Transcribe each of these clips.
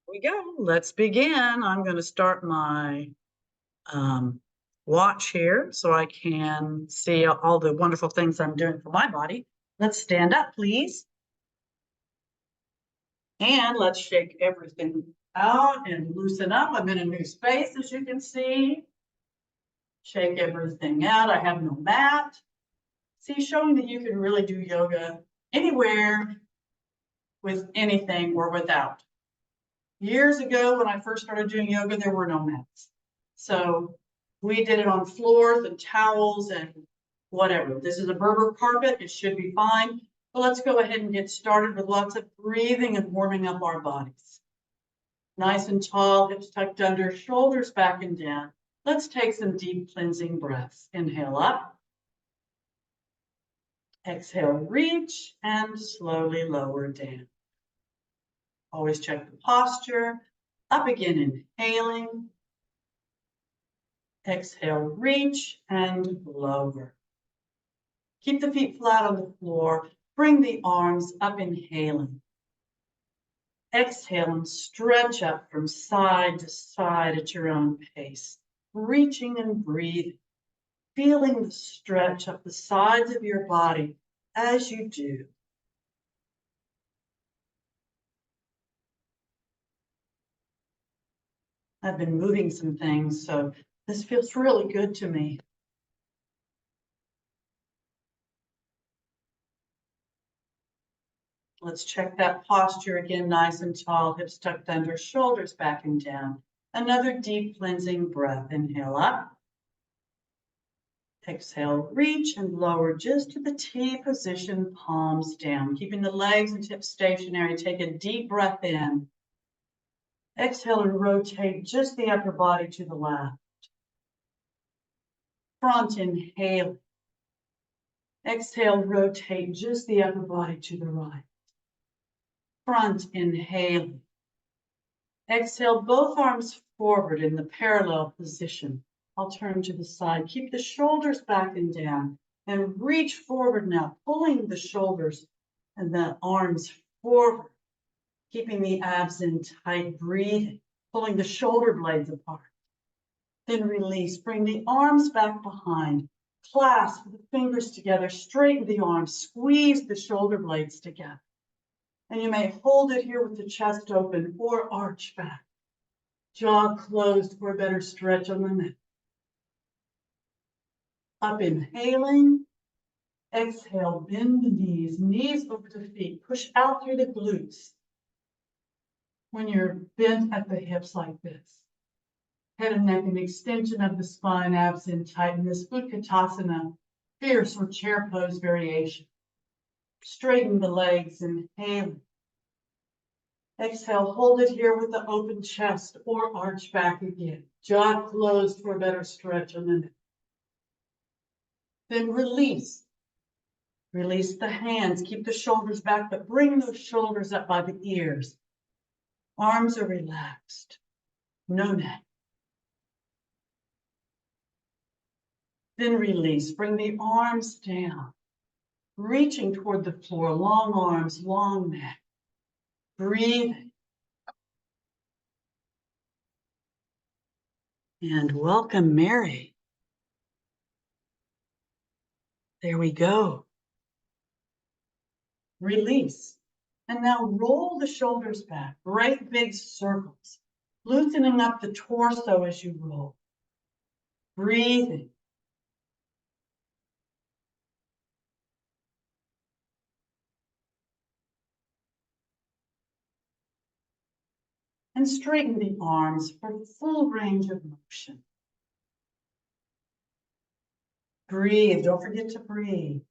We go. Let's begin. I'm going to start my watch here so I can see all the wonderful things I'm doing for my body. Let's stand up, please. And let's shake everything out and loosen up. I'm in a new space, as you can see. Shake everything out. I have no mat. See, showing that you can really do yoga anywhere with anything or without. Years ago, when I first started doing yoga, there were no mats. So we did it on floors and towels and whatever. This is a Berber carpet. It should be fine. But let's go ahead and get started with lots of breathing and warming up our bodies. Nice and tall, hips tucked under, shoulders back and down. Let's take some deep cleansing breaths. Inhale up. Exhale, reach, and slowly lower down. Always check the posture. Up again, inhaling. Exhale, reach, and lower. Keep the feet flat on the floor. Bring the arms up, inhaling. Exhale and stretch up from side to side at your own pace. Reaching and breathing. Feeling the stretch up the sides of your body as you do. I've been moving some things, so this feels really good to me. Let's check that posture again, nice and tall, hips tucked under, shoulders back and down. Another deep cleansing breath. Inhale up. Exhale, reach and lower just to the T position, palms down. Keeping the legs and hips stationary, take a deep breath in. Exhale and rotate just the upper body to the left. Front, inhale. Exhale, rotate just the upper body to the right. Front, inhale. Exhale, both arms forward in the parallel position. I'll turn to the side. Keep the shoulders back and down. And reach forward now, pulling the shoulders and the arms forward. Keeping the abs in tight, breathing, pulling the shoulder blades apart. Then release, bring the arms back behind, clasp the fingers together, straighten the arms, squeeze the shoulder blades together. And you may hold it here with the chest open or arch back. Jaw closed for a better stretch on the neck. Up, inhaling. Exhale, bend the knees over the feet, push out through the glutes. When you're bent at the hips like this, head and neck, an extension of the spine, abs in tight, in this Utkatasana, fierce or chair pose variation. Straighten the legs, inhaling. Exhale, hold it here with the open chest or arch back again. Jaw closed for a better stretch on the neck. Then release. Release the hands, keep the shoulders back, but bring those shoulders up by the ears. Arms are relaxed, no neck. Then release, bring the arms down, reaching toward the floor, long arms, long neck. Breathing. And welcome, Mary. There we go. Release. And now roll the shoulders back, great big circles, loosening up the torso as you roll. Breathing. And straighten the arms for full range of motion. Breathe, don't forget to breathe.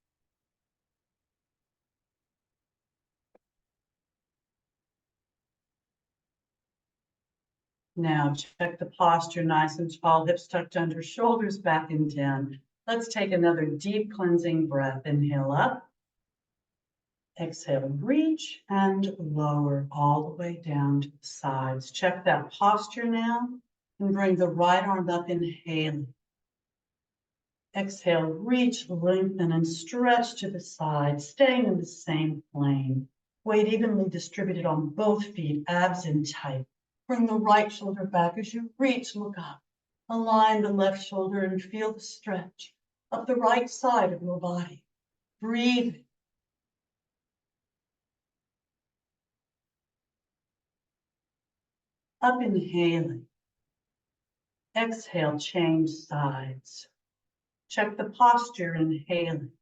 Now check the posture, nice and tall, hips tucked under, shoulders back and down. Let's take another deep cleansing breath. Inhale up. Exhale, reach and lower all the way down to the sides. Check that posture now and bring the right arm up, inhaling. Exhale, reach, lengthen, and stretch to the side, staying in the same plane. Weight evenly distributed on both feet, abs in tight. Bring the right shoulder back as you reach, look up. Align the left shoulder and feel the stretch up the right side of your body. Breathe. Up, inhaling. Exhale, change sides. Check the posture, inhaling.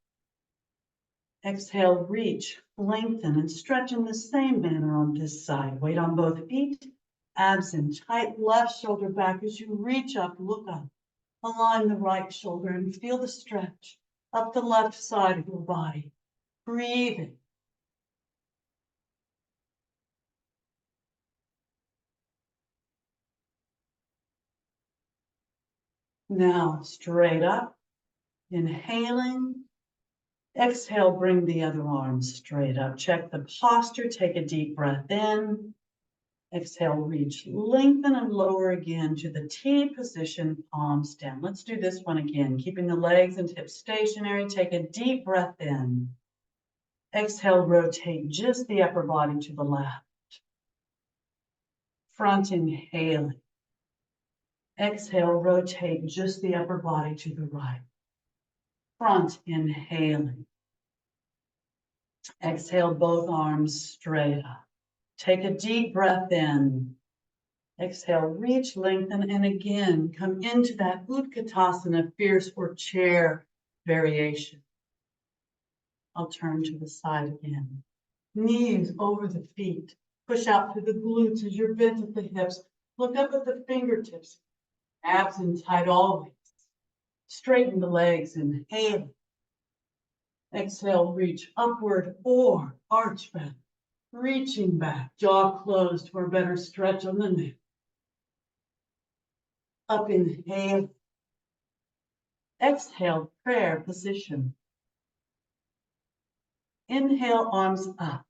Exhale, reach, lengthen, and stretch in the same manner on this side. Weight on both feet, abs in tight, left shoulder back as you reach up, look up. Align the right shoulder and feel the stretch up the left side of your body. Breathing. Now, straight up, inhaling. Exhale, bring the other arm straight up. Check the posture, take a deep breath in. Exhale, reach, lengthen, and lower again to the T position, palms down. Let's do this one again, keeping the legs and hips stationary. Take a deep breath in. Exhale, rotate just the upper body to the left. Front inhaling. Exhale, rotate just the upper body to the right. Front inhaling. Exhale, both arms straight up. Take a deep breath in. Exhale, reach, lengthen, and again, come into that Utkatasana, fierce or chair variation. I'll turn to the side again. Knees over the feet. Push out through the glutes as you're bent at the hips. Look up at the fingertips. Abs in tight always. Straighten the legs, inhale. Exhale, reach upward or arch back. Reaching back, jaw closed for a better stretch on the neck. Up, inhale. Exhale, prayer position. Inhale, arms up.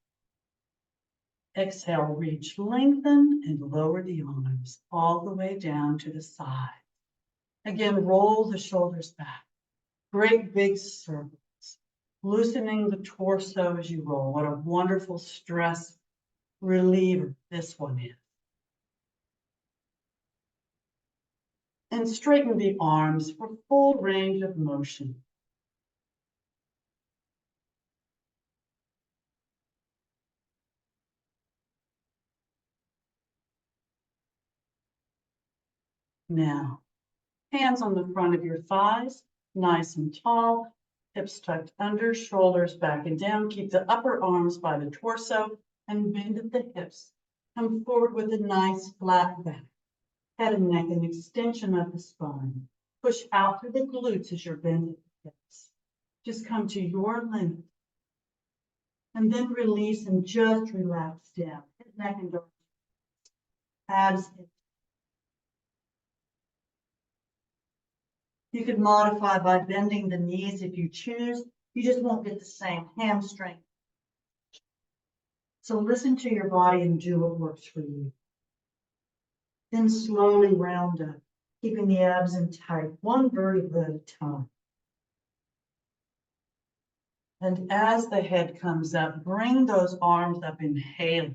Exhale, reach, lengthen, and lower the arms all the way down to the side. Again, roll the shoulders back. Great big circles. Loosening the torso as you roll. What a wonderful stress reliever this one is. And straighten the arms for full range of motion. Now, hands on the front of your thighs, nice and tall, hips tucked under, shoulders back and down. Keep the upper arms by the torso and bend at the hips. Come forward with a nice flat back. Head and neck, an extension of the spine. Push out through the glutes as you're bent at the hips. Just come to your limit. And then release and just relax down. Head, neck, and arms. Abs. You could modify by bending the knees if you choose. You just won't get the same hamstring. So listen to your body and do what works for you. Then slowly round up, keeping the abs in tight, one vertebra at a time. And as the head comes up, bring those arms up, inhale.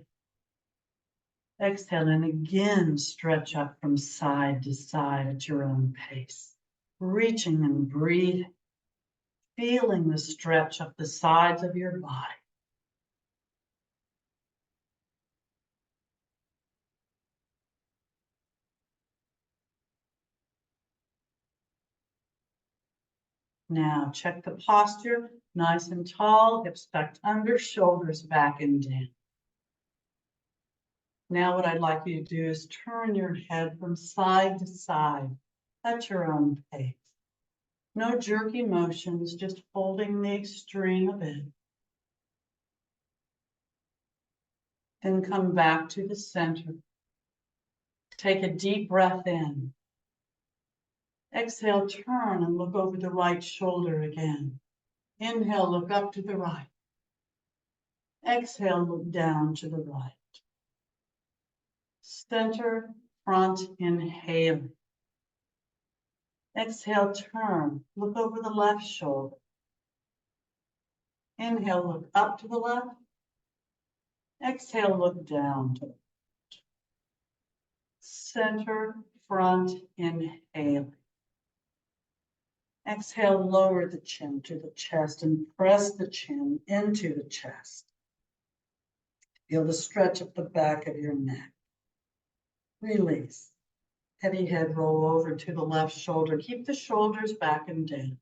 Exhale, and again stretch up from side to side at your own pace. Reaching and breathing, feeling the stretch up the sides of your body. Now check the posture, nice and tall, hips tucked under, shoulders back and down. Now what I'd like you to do is turn your head from side to side at your own pace. No jerky motions, just holding the extreme a bit. Then come back to the center. Take a deep breath in. Exhale, turn and look over the right shoulder again. Inhale, look up to the right. Exhale, look down to the right. Center, front, inhale. Exhale, turn, look over the left shoulder. Inhale, look up to the left. Exhale, look down to the right. center, front, inhale. Exhale, lower the chin to the chest and press the chin into the chest. Feel the stretch of the back of your neck. Release. Heavy head roll over to the left shoulder. Keep the shoulders back and down.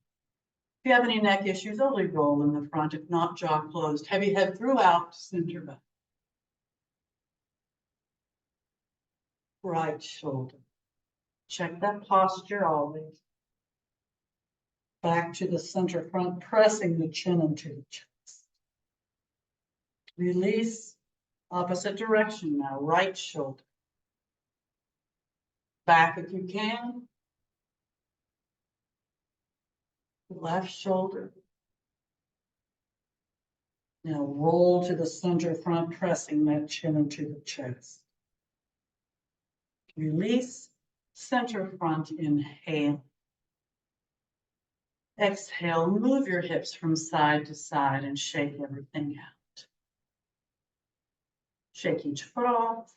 If you have any neck issues, only roll in the front. If not, jaw closed. Heavy head throughout, center back. Right shoulder. Check that posture always. Back to the center front, pressing the chin into the chest. Release. Opposite direction now, right shoulder. Back if you can. Left shoulder. Now roll to the center front, pressing that chin into the chest. Release, center front, inhale. Exhale, move your hips from side to side and shake everything out. Shake each foot off.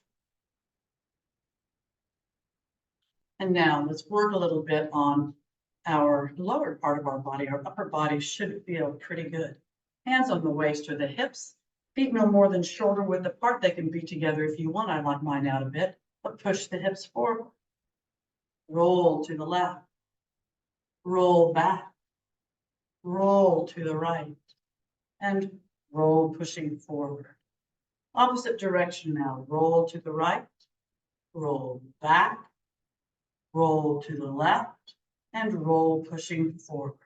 And now let's work a little bit on our lower part of our body. Our upper body should feel pretty good. Hands on the waist or the hips. Feet no more than shoulder width apart. They can be together if you want. I like mine out a bit, but push the hips forward. Roll to the left. Roll back. Roll to the right. And roll pushing forward. Opposite direction now. Roll to the right. Roll back. Roll to the left. And roll pushing forward.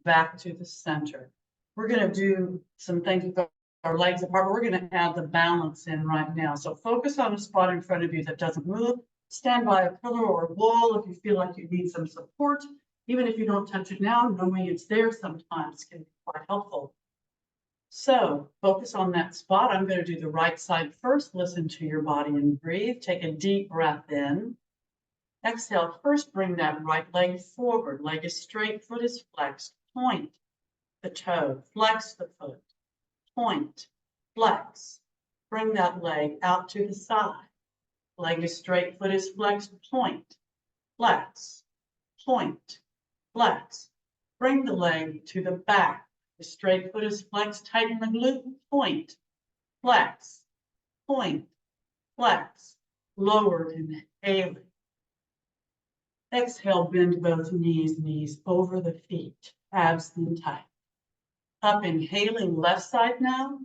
Back to the center. We're going to do some things with our legs apart, but we're going to add the balance in right now. So focus on a spot in front of you that doesn't move. Stand by a pillar or a wall if you feel like you need some support. Even if you don't touch it now, knowing it's there sometimes can be quite helpful. So focus on that spot. I'm going to do the right side first. Listen to your body and breathe. Take a deep breath in. Exhale. First, bring that right leg forward. Leg is straight, foot is flexed. Point the toe, flex the foot. Point, flex. Bring that leg out to the side. Leg is straight, foot is flexed. Point, flex, point, flex. Bring the leg to the back. The straight foot is flexed. Tighten the glute. Point, flex, point, flex. Lower, inhaling. Exhale, bend both knees, knees over the feet. Abs thin tight. Up, inhaling, left side now.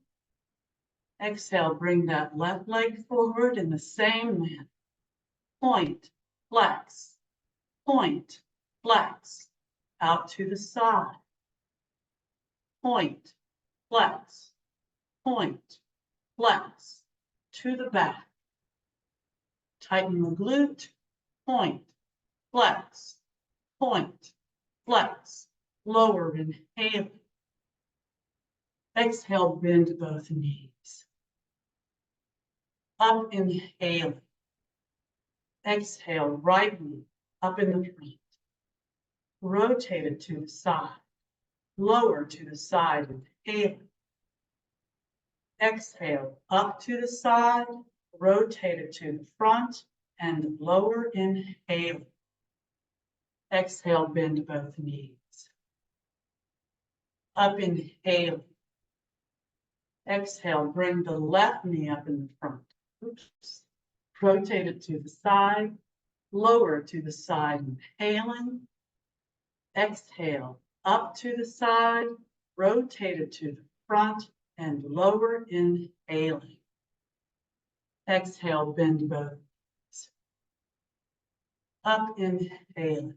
Exhale, bring that left leg forward in the same manner. Point, flex, point, flex. Out to the side. Point, flex, point, flex. To the back. Tighten the glute. Point, flex, point, flex. Lower, inhaling. Exhale, bend both knees. Up, inhaling. Exhale, right knee up in the front. Rotate it to the side. Lower to the side, inhaling. Exhale, up to the side. Rotate it to the front and lower, inhaling. Exhale, bend both knees. Up, inhaling. Exhale, bring the left knee up in the front. Oops. Rotate it to the side, lower to the side, inhaling. Exhale, up to the side, rotate it to the front and lower, inhaling. Exhale, bend both knees. Up, inhaling.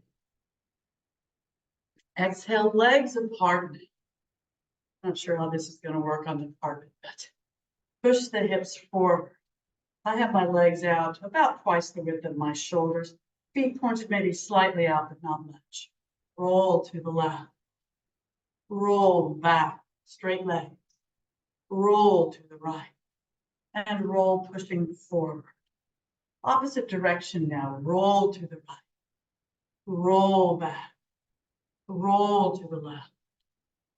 Exhale, legs apart. Not sure how this is going to work on the carpet, but push the hips forward. I have my legs out about twice the width of my shoulders. Feet pointed maybe slightly out, but not much. Roll to the left. Roll back, straight legs. Roll to the right. And roll pushing forward. Opposite direction now. Roll to the right. Roll back. Roll to the left.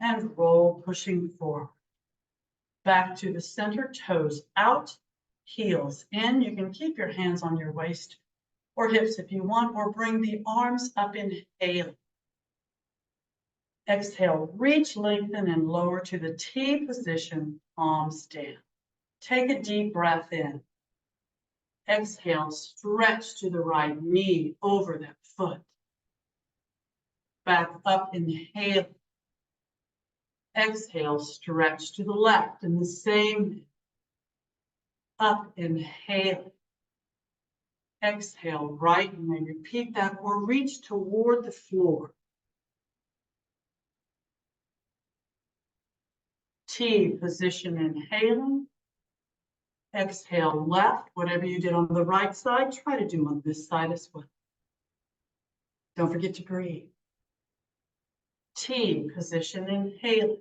And roll pushing forward. Back to the center, toes out, heels in. You can keep your hands on your waist or hips if you want, or bring the arms up, inhale. Exhale, reach, lengthen, and lower to the T position, palms down. Take a deep breath in. Exhale, stretch to the right knee over that foot. Back up, inhale. Exhale, stretch to the left in the same. Up, inhale. Exhale, right, and then repeat that or reach toward the floor. T position, inhaling. Exhale, left. Whatever you did on the right side, try to do on this side as well. Don't forget to breathe. T position, inhaling.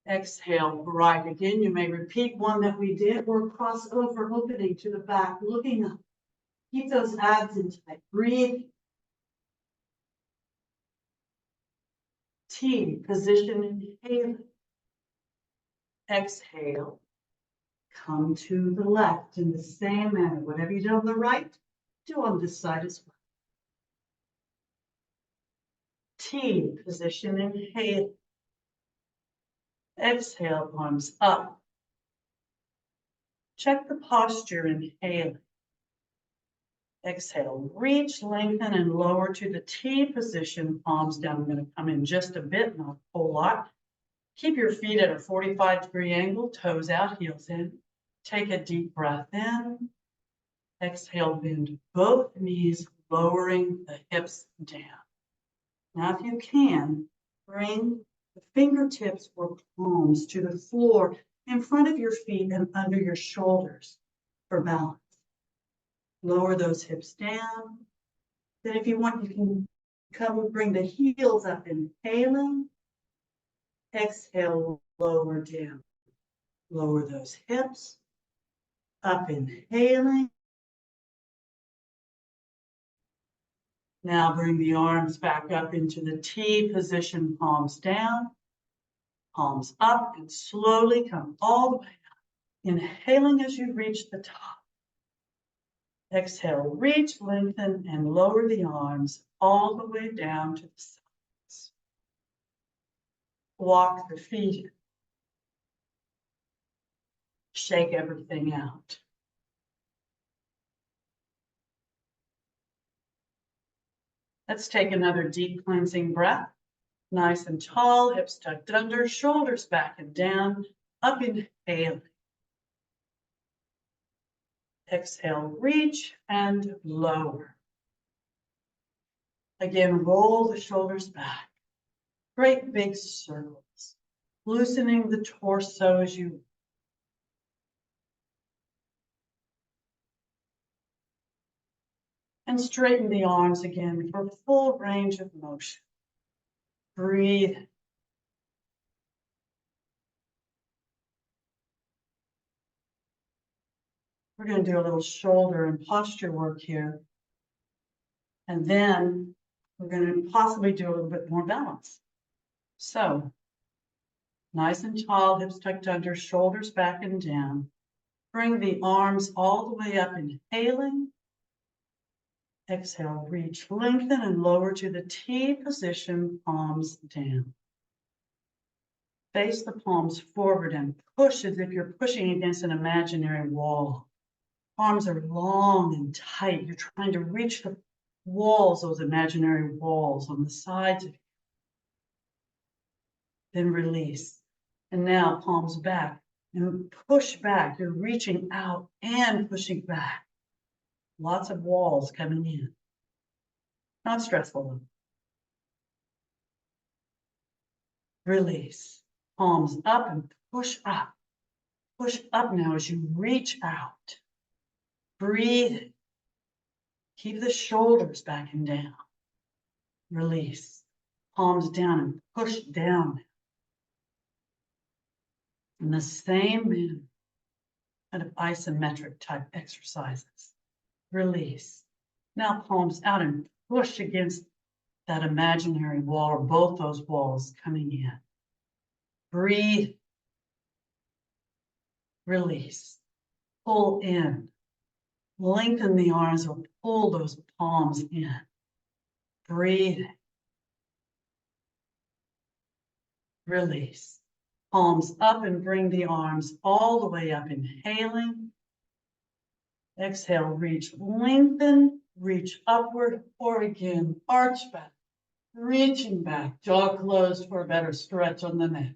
Exhale, right again. You may repeat one that we did or cross over, opening to the back, looking up. Keep those abs in tight. Breathe. T position, inhaling. Exhale. Come to the left in the same manner. Whatever you do on the right, do on this side as well. T position, inhale. Exhale, arms up. Check the posture, inhale. Exhale, reach, lengthen, and lower to the T position, palms down. I'm going to come in just a bit, not a whole lot. Keep your feet at a 45-degree angle, toes out, heels in. Take a deep breath in. Exhale, bend both knees, lowering the hips down. Now, if you can, bring the fingertips or palms to the floor in front of your feet and under your shoulders for balance. Lower those hips down. Then if you want, you can come bring the heels up, inhaling. Exhale, lower down. Lower those hips. Up, inhaling. Now bring the arms back up into the T position, palms down. Palms up, and slowly come all the way up. Inhaling as you reach the top. Exhale, reach, lengthen, and lower the arms all the way down to the sides. Walk the feet. Shake everything out. Let's take another deep cleansing breath. Nice and tall, hips tucked under, shoulders back and down. Up, inhaling. Exhale, reach and lower. Again, roll the shoulders back. Great big circles. Loosening the torso as you and straighten the arms again for full range of motion. Breathe. We're going to do a little shoulder and posture work here. And then we're going to possibly do a little bit more balance. So, nice and tall, hips tucked under, shoulders back and down. Bring the arms all the way up, inhaling. Exhale, reach, lengthen, and lower to the T position, palms down. Face the palms forward and push as if you're pushing against an imaginary wall. Arms are long and tight. You're trying to reach the walls, those imaginary walls on the sides of you. Then release. And now palms back and push back. You're reaching out and pushing back. Lots of walls coming in. Not stressful. Release. Palms up and push up. Push up now as you reach out. Breathe. Keep the shoulders back and down. Release. Palms down and push down. In the same manner, kind of isometric type exercises. Release. Now palms out and push against that imaginary wall or both those walls coming in. Breathe. Release. pull in. Lengthen the arms or pull those palms in. Breathe. Release. Palms up and bring the arms all the way up. Inhaling. Exhale, reach, lengthen, reach upward, or again, arch back. Reaching back, jaw closed for a better stretch on the neck.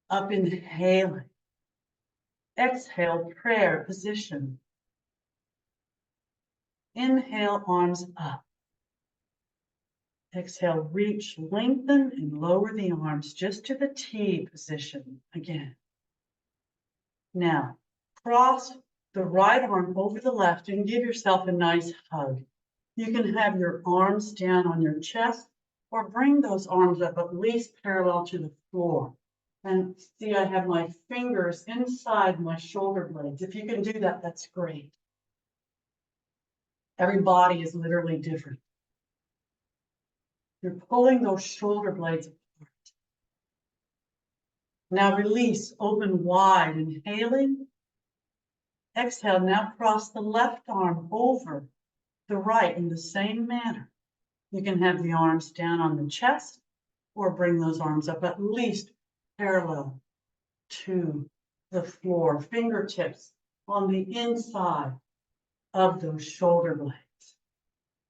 Up, inhaling. Exhale, prayer position. Inhale, arms up. Exhale, reach, lengthen, and lower the arms just to the T position again. Now, cross the right arm over the left and give yourself a nice hug. You can have your arms down on your chest or bring those arms up at least parallel to the floor. And see, I have my fingers inside my shoulder blades. If you can do that, that's great. Every body is literally different. You're pulling those shoulder blades apart. Now release, open wide, inhaling. Exhale, now cross the left arm over the right in the same manner. You can have the arms down on the chest or bring those arms up at least parallel to the floor, fingertips on the inside of those shoulder blades.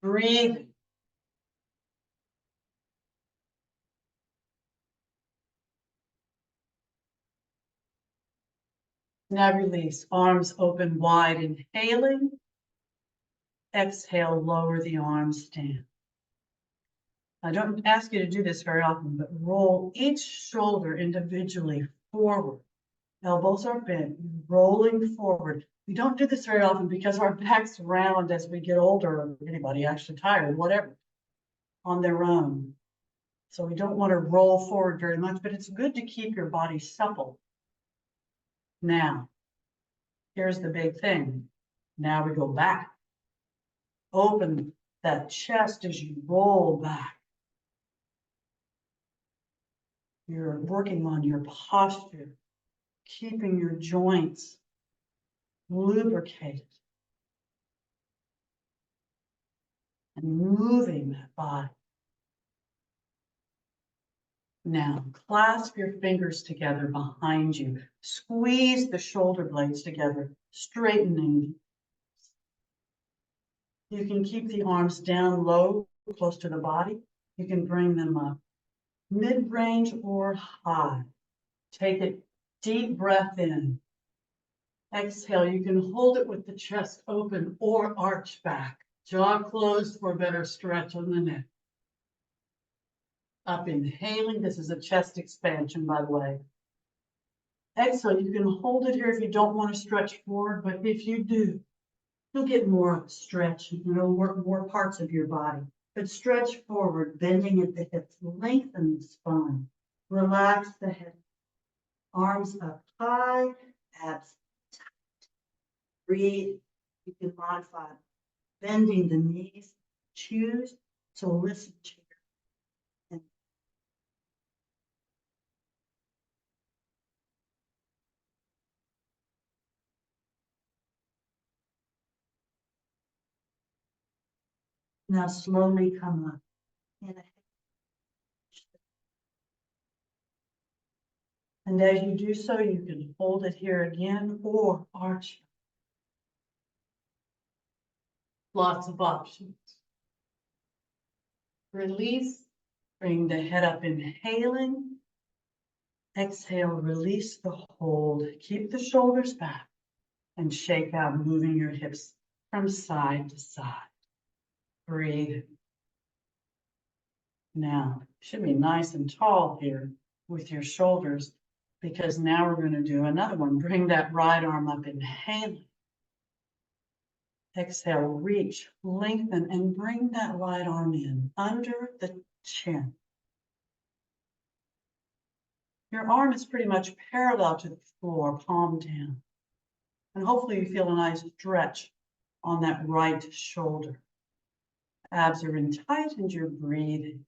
Breathing. Now release, arms open wide, inhaling. Exhale, lower the arms down. I don't ask you to do this very often, but roll each shoulder individually forward. Elbows are bent, rolling forward. We don't do this very often because our backs round as we get older, or anybody actually tired, whatever, on their own. So we don't want to roll forward very much, but it's good to keep your body supple. Now, here's the big thing. Now we go back. Open that chest as you roll back. You're working on your posture, keeping your joints lubricated and moving that body. Now, clasp your fingers together behind you. Squeeze the shoulder blades together, straightening. You can keep the arms down low, close to the body. You can bring them up mid-range or high. Take a deep breath in. Exhale, you can hold it with the chest open or arch back. Jaw closed for a better stretch on the neck. Up, inhaling. This is a chest expansion, by the way. Exhale, you can hold it here if you don't want to stretch forward, but if you do, you'll get more of a stretch, work more parts of your body. But stretch forward, bending at the hips, lengthen the spine. Relax the head. Arms up high, abs tight. Breathe. You can modify bending the knees. Choose. So listen to your. Now slowly come up. And as you do so, you can hold it here again or arch. Lots of options. Release, bring the head up, inhaling. Exhale, release the hold. Keep the shoulders back and shake out, moving your hips from side to side. Breathe. Now, should be nice and tall here with your shoulders, because now we're going to do another one. Bring that right arm up, inhaling. Exhale, reach, lengthen, and bring that right arm in under the chin. Your arm is pretty much parallel to the floor, palm down. And hopefully you feel a nice stretch on that right shoulder. Abs are in tight and you're breathing.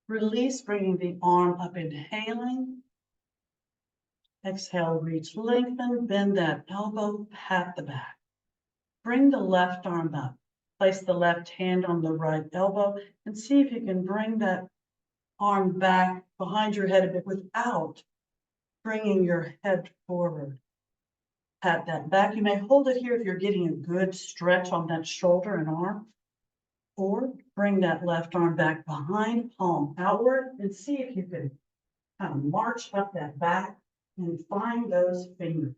Release, bringing the arm up, inhaling. Exhale, reach, lengthen, bend that elbow, pat the back. Bring the left arm up. Place the left hand on the right elbow and see if you can bring that arm back behind your head a bit without bringing your head forward. Pat that back. You may hold it here if you're getting a good stretch on that shoulder and arm. Or bring that left arm back behind, palm outward, and see if you can kind of march up that back and find those fingers.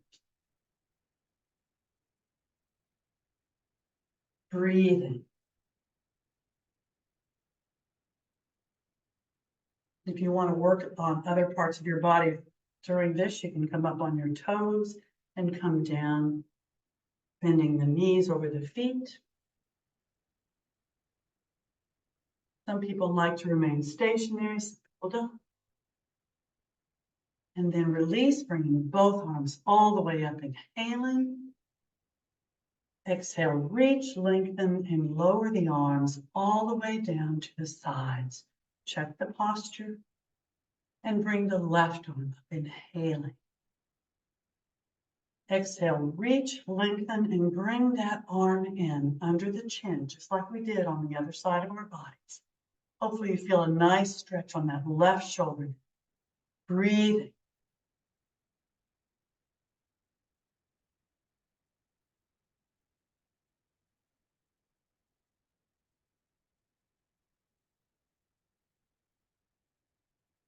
Breathing. If you want to work on other parts of your body during this, you can come up on your toes and come down, bending the knees over the feet. Some people like to remain stationary, some people don't. And then release, bringing both arms all the way up, inhaling. Exhale, reach, lengthen, and lower the arms all the way down to the sides. Check the posture and bring the left arm up, inhaling. Exhale, reach, lengthen, and bring that arm in under the chin, just like we did on the other side of our bodies. Hopefully you feel a nice stretch on that left shoulder. Breathing.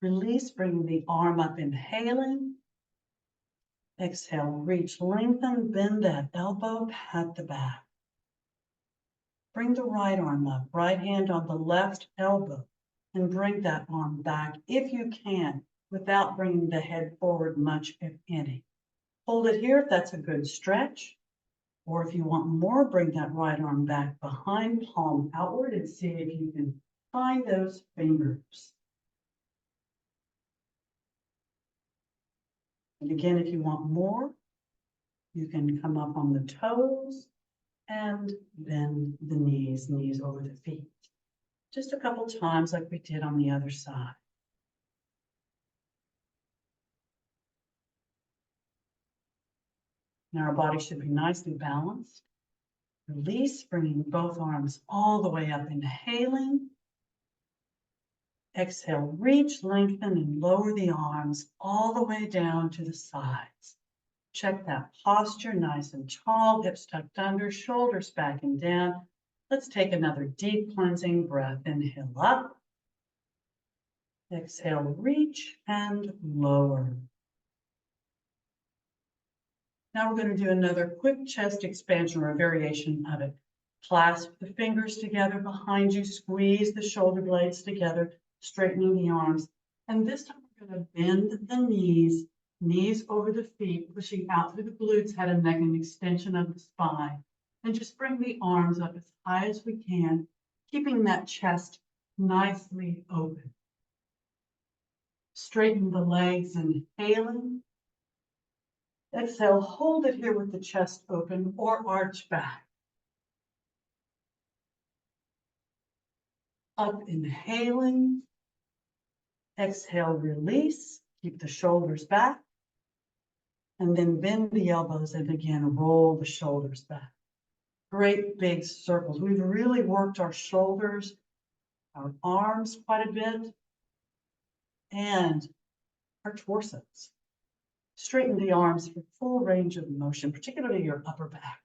Release, bringing the arm up, inhaling. Exhale, reach, lengthen, bend that elbow, pat the back. Bring the right arm up, right hand on the left elbow, and bring that arm back if you can, without bringing the head forward much, if any. Hold it here if that's a good stretch. Or if you want more, bring that right arm back behind, palm outward, and see if you can find those fingers. And again, if you want more, you can come up on the toes and bend the knees, knees over the feet. Just a couple times like we did on the other side. Now our body should be nicely balanced. Release, bringing both arms all the way up, inhaling. Exhale, reach, lengthen, and lower the arms all the way down to the sides. Check that posture, nice and tall, hips tucked under, shoulders back and down. Let's take another deep cleansing breath. Inhale up. Exhale, reach and lower. Now we're going to do another quick chest expansion or a variation of it. Clasp the fingers together behind you, squeeze the shoulder blades together, straightening the arms. And this time we're going to bend the knees, knees over the feet, pushing out through the glutes, head and neck, and extension of the spine. And just bring the arms up as high as we can, keeping that chest nicely open. Straighten the legs, inhaling. Exhale, hold it here with the chest open or arch back. Up, inhaling. Exhale, release. Keep the shoulders back. And then bend the elbows and again, roll the shoulders back. Great big circles. We've really worked our shoulders, our arms quite a bit, and our torsos. Straighten the arms for full range of motion, particularly your upper back.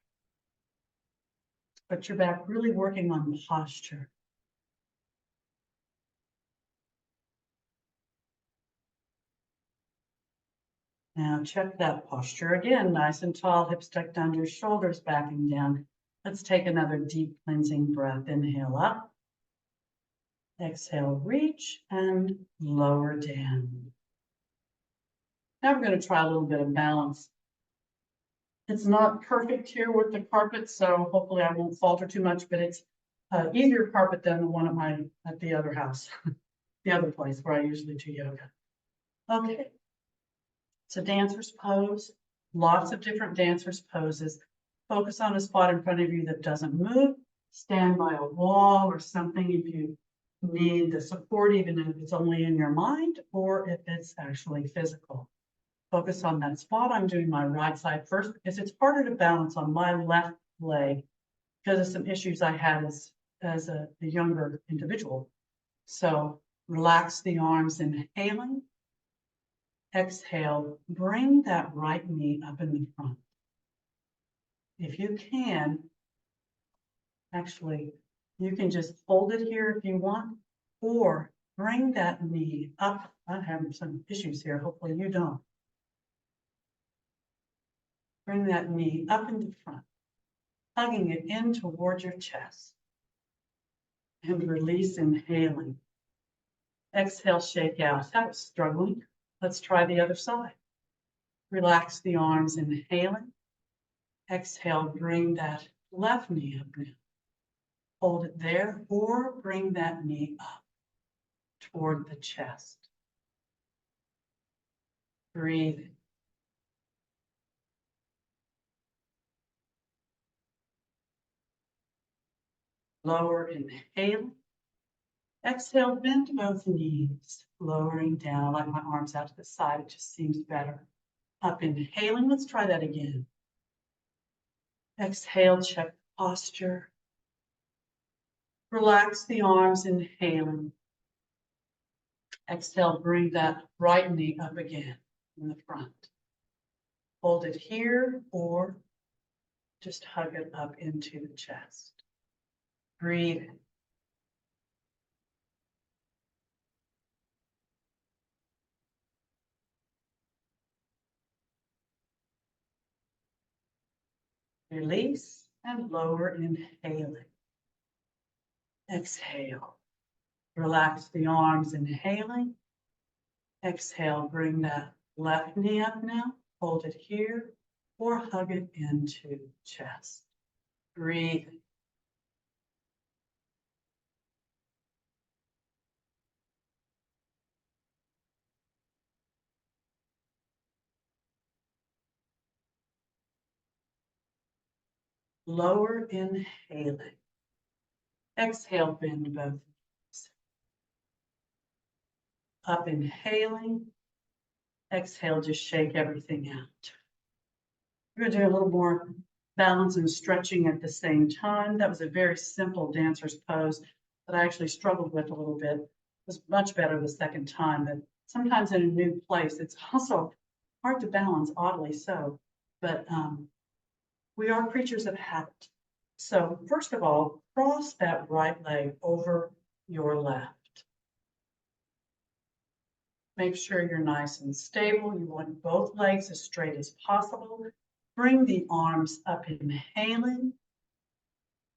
But your back really working on posture. Now check that posture again, nice and tall, hips tucked under, shoulders backing down. Let's take another deep cleansing breath. Inhale up. Exhale, reach and lower down. Now we're going to try a little bit of balance. It's not perfect here with the carpet, so hopefully I won't falter too much, but it's easier carpet than the one at the other house, the other place where I usually do yoga. Okay, it's a dancer's pose, lots of different dancer's poses. Focus on a spot in front of you that doesn't move. Stand by a wall or something if you need the support, even if it's only in your mind or if it's actually physical. Focus on that spot. I'm doing my right side first because it's harder to balance on my left leg because of some issues I had as a younger individual. So relax the arms, inhaling. Exhale, bring that right knee up in the front. If you can, actually, you can just hold it here if you want, or bring that knee up. I'm having some issues here. Hopefully you don't. Bring that knee up in the front, hugging it in towards your chest. And release, inhaling. Exhale, shake out. That was struggling. Let's try the other side. Relax the arms, inhaling. Exhale, bring that left knee up now. Hold it there, or bring that knee up toward the chest. Breathe. Lower, inhaling. Exhale, bend both knees, lowering down, like my arms out to the side. It just seems better. Up, inhaling. Let's try that again. Exhale, check posture. Relax the arms, inhaling. Exhale, bring that right knee up again in the front. Hold it here or just hug it up into the chest. Breathe. Release and lower, inhaling. Exhale. Relax the arms, inhaling. Exhale, bring that left knee up now. Hold it here or hug it into chest. Breathe. Lower, inhaling. Exhale, bend both knees. Up, inhaling. Exhale, just shake everything out. We're going to do a little more balance and stretching at the same time. That was a very simple dancer's pose that I actually struggled with a little bit. It was much better the second time, but sometimes in a new place, it's also hard to balance, oddly so. But we are creatures of habit. So first of all, cross that right leg over your left. Make sure you're nice and stable. You want both legs as straight as possible. Bring the arms up, inhaling.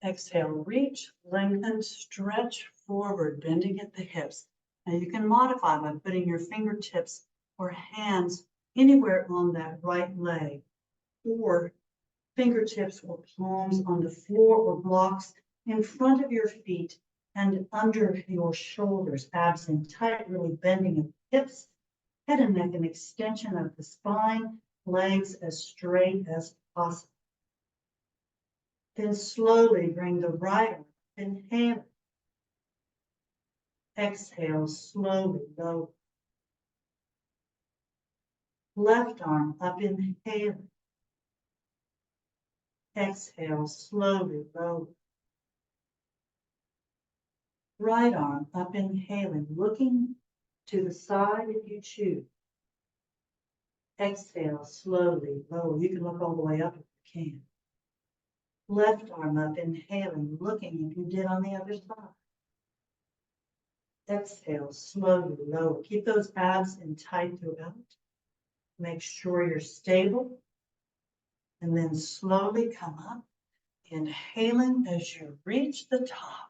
Exhale, reach, lengthen, stretch forward, bending at the hips. Now you can modify by putting your fingertips or hands anywhere on that right leg, or fingertips or palms on the floor or blocks in front of your feet and under your shoulders, abs in tight, really bending of the hips, head and neck, an extension of the spine, legs as straight as possible. Then slowly bring the right arm, inhale. Exhale, slowly lower. Left arm up, inhale. Exhale, slowly lower. Right arm up, inhaling, looking to the side if you choose. Exhale, slowly lower. You can look all the way up if you can. Left arm up, inhaling, looking if you did on the other side. Exhale, slowly lower. Keep those abs in tight throughout. Make sure you're stable. And then slowly come up, inhaling as you reach the top.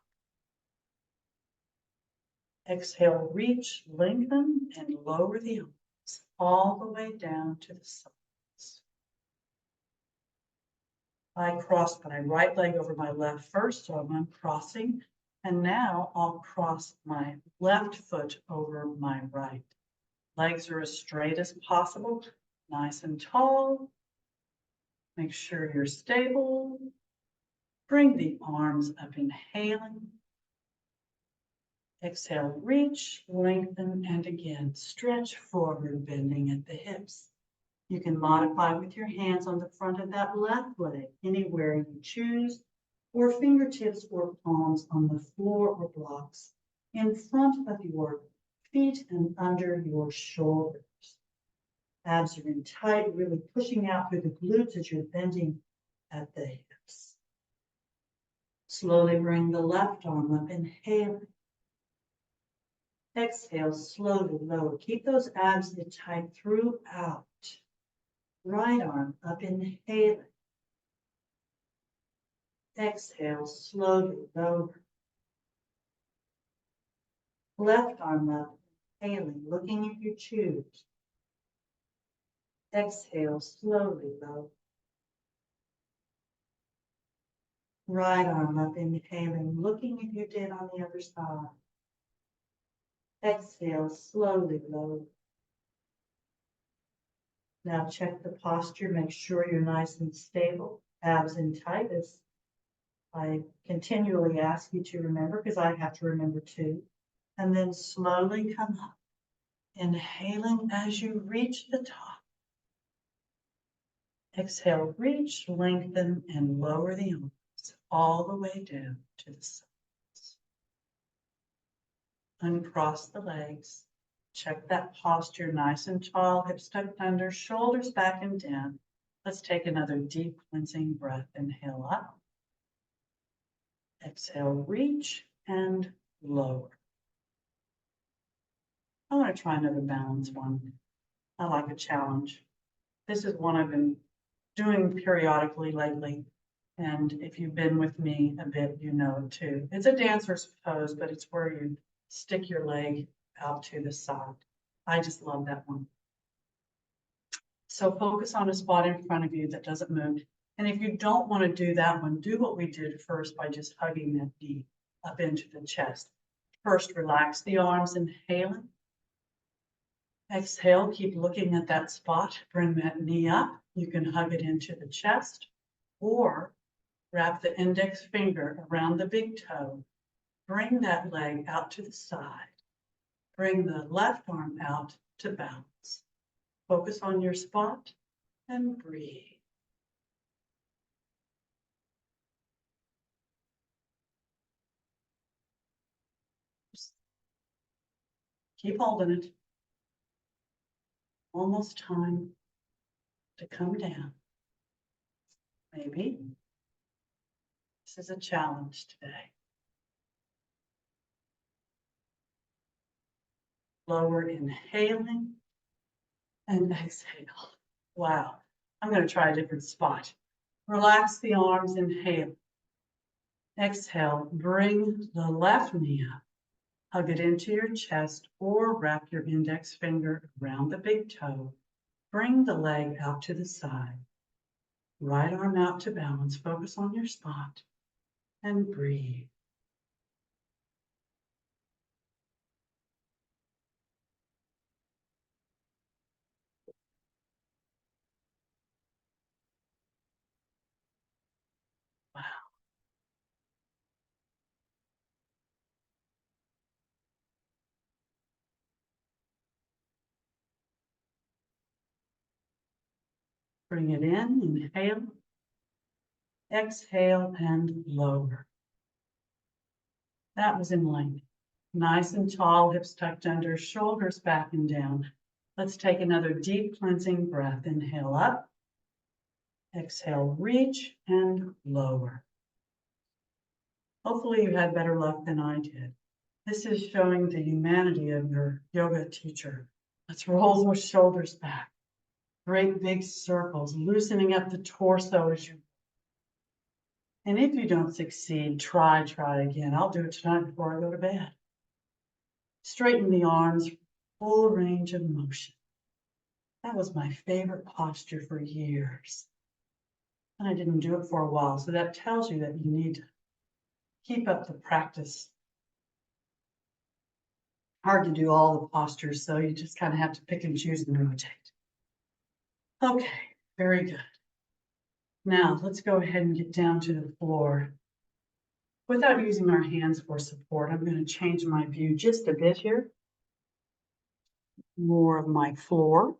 Exhale, reach, lengthen, and lower the arms all the way down to the sides. I crossed my right leg over my left first, so I'm uncrossing. And now I'll cross my left foot over my right. Legs are as straight as possible, nice and tall. Make sure you're stable. Bring the arms up, inhaling. Exhale, reach, lengthen, and again, stretch forward, bending at the hips. You can modify with your hands on the front of that left leg, anywhere you choose, or fingertips or palms on the floor or blocks in front of your feet and under your shoulders. Abs are in tight, really pushing out through the glutes as you're bending at the hips. Slowly bring the left arm up, inhaling. Exhale, slowly lower. Keep those abs in tight throughout. Right arm up, inhaling. Exhale, slowly lower. Left arm up, inhaling, looking if you choose. Exhale, slowly lower. Right arm up, inhaling, looking if you did on the other side. Exhale, slowly lower. Now check the posture, make sure you're nice and stable. Abs in tight, as I continually ask you to remember, because I have to remember too. And then slowly come up, inhaling as you reach the top. Exhale, reach, lengthen, and lower the arms all the way down to the sides. Uncross the legs. Check that posture, nice and tall, hips tucked under, shoulders back and down. Let's take another deep cleansing breath. Inhale up. Exhale, reach and lower. I want to try another balance one. I like a challenge. This is one I've been doing periodically lately. And if you've been with me a bit, you know it too. It's a dancer's pose, but it's where you stick your leg out to the side. I just love that one. So focus on a spot in front of you that doesn't move. And if you don't want to do that one, do what we did first by just hugging that knee up into the chest. First, relax the arms, inhaling. Exhale, keep looking at that spot. Bring that knee up. You can hug it into the chest or wrap the index finger around the big toe. Bring that leg out to the side. Bring the left arm out to balance. Focus on your spot and breathe. Keep holding it. Almost time to come down. Maybe. This is a challenge today. Lower inhaling and exhale. Wow. I'm going to try a different spot. Relax the arms, inhale. Exhale, bring the left knee up. Hug it into your chest or wrap your index finger around the big toe. Bring the leg out to the side. Right arm out to balance. Focus on your spot and breathe. Wow. Bring it in, inhale, exhale, and lower. That was in length. Nice and tall, hips tucked under, shoulders back and down. Let's take another deep cleansing breath. Inhale up, exhale, reach and lower. Hopefully you had better luck than I did. This is showing the humanity of your yoga teacher. Let's roll those shoulders back. Great big circles, loosening up the torso as you. And if you don't succeed, try again. I'll do it tonight before I go to bed. Straighten the arms, full range of motion. That was my favorite posture for years. And I didn't do it for a while, so that tells you that you need to keep up the practice. Hard to do all the postures, so you just kind of have to pick and choose and rotate. Okay, very good. Now let's go ahead and get down to the floor. Without using our hands for support, I'm going to change my view just a bit here. More of my floor.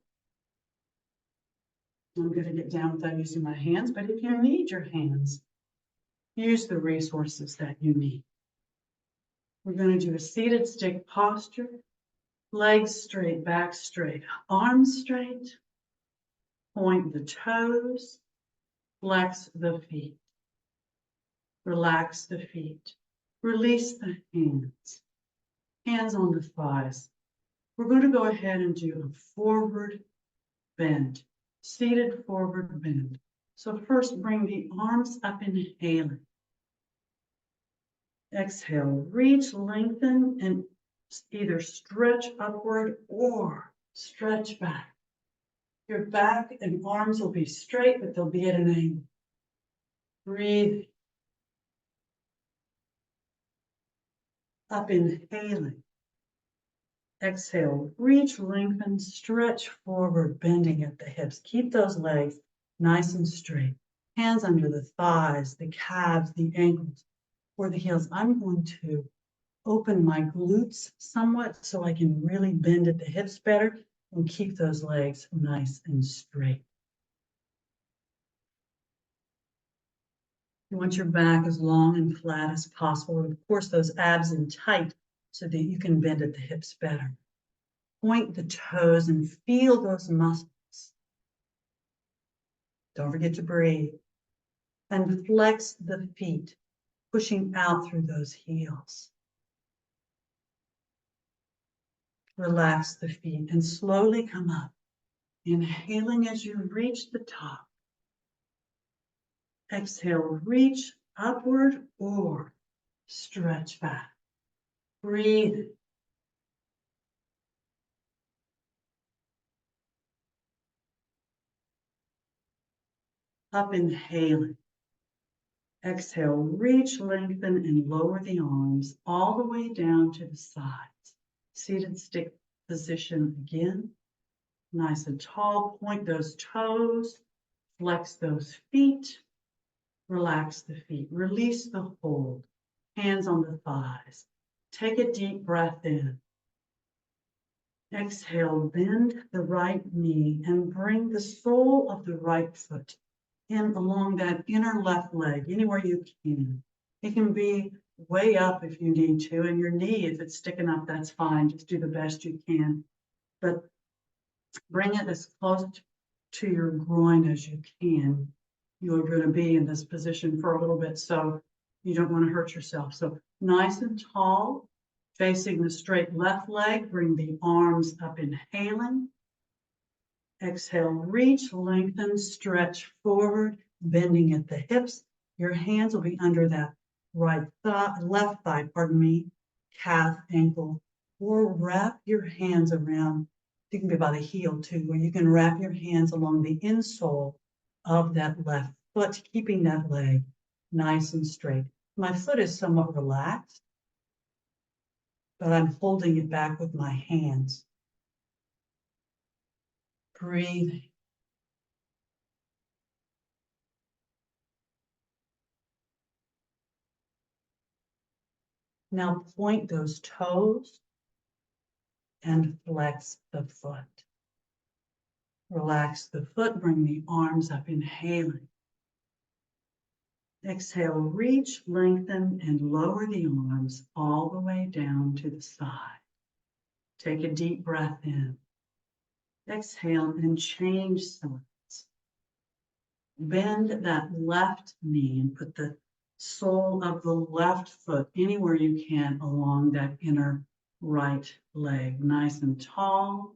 I'm going to get down without using my hands, but if you need your hands, use the resources that you need. We're going to do a seated stick posture, legs straight, back straight, arms straight, point the toes, flex the feet, relax the feet, release the hands, hands on the thighs. We're going to go ahead and do a forward bend, seated forward bend. So first bring the arms up, inhaling. Exhale, reach, lengthen, and either stretch upward or stretch back. Your back and arms will be straight, but they'll be at an angle. Breathe. Up, inhaling. Exhale, reach, lengthen, stretch forward, bending at the hips. Keep those legs nice and straight. Hands under the thighs, the calves, the ankles, or the heels. I'm going to open my glutes somewhat so I can really bend at the hips better and keep those legs nice and straight. You want your back as long and flat as possible. And of course, those abs in tight so that you can bend at the hips better. Point the toes and feel those muscles. Don't forget to breathe. And flex the feet, pushing out through those heels. Relax the feet and slowly come up, inhaling as you reach the top. Exhale, reach upward or stretch back. Breathe. Up, inhaling. Exhale, reach, lengthen, and lower the arms all the way down to the sides. Seated stick position again. Nice and tall. Point those toes. Flex those feet. Relax the feet. Release the hold. Hands on the thighs. Take a deep breath in. Exhale, bend the right knee and bring the sole of the right foot in along that inner left leg, anywhere you can. It can be way up if you need to, and your knee, if it's sticking up, that's fine. Just do the best you can. But bring it as close to your groin as you can. You're going to be in this position for a little bit, so you don't want to hurt yourself. So nice and tall, facing the straight left leg. Bring the arms up, inhaling. Exhale, reach, lengthen, stretch forward, bending at the hips. Your hands will be under that left thigh, calf, ankle, or wrap your hands around. You can be by the heel too, where you can wrap your hands along the insole of that left foot, keeping that leg nice and straight. My foot is somewhat relaxed, but I'm holding it back with my hands. Breathing. Now point those toes and flex the foot. Relax the foot, bring the arms up, inhaling. Exhale, reach, lengthen, and lower the arms all the way down to the side. Take a deep breath in. Exhale and change sides. Bend that left knee and put the sole of the left foot anywhere you can along that inner right leg. Nice and tall.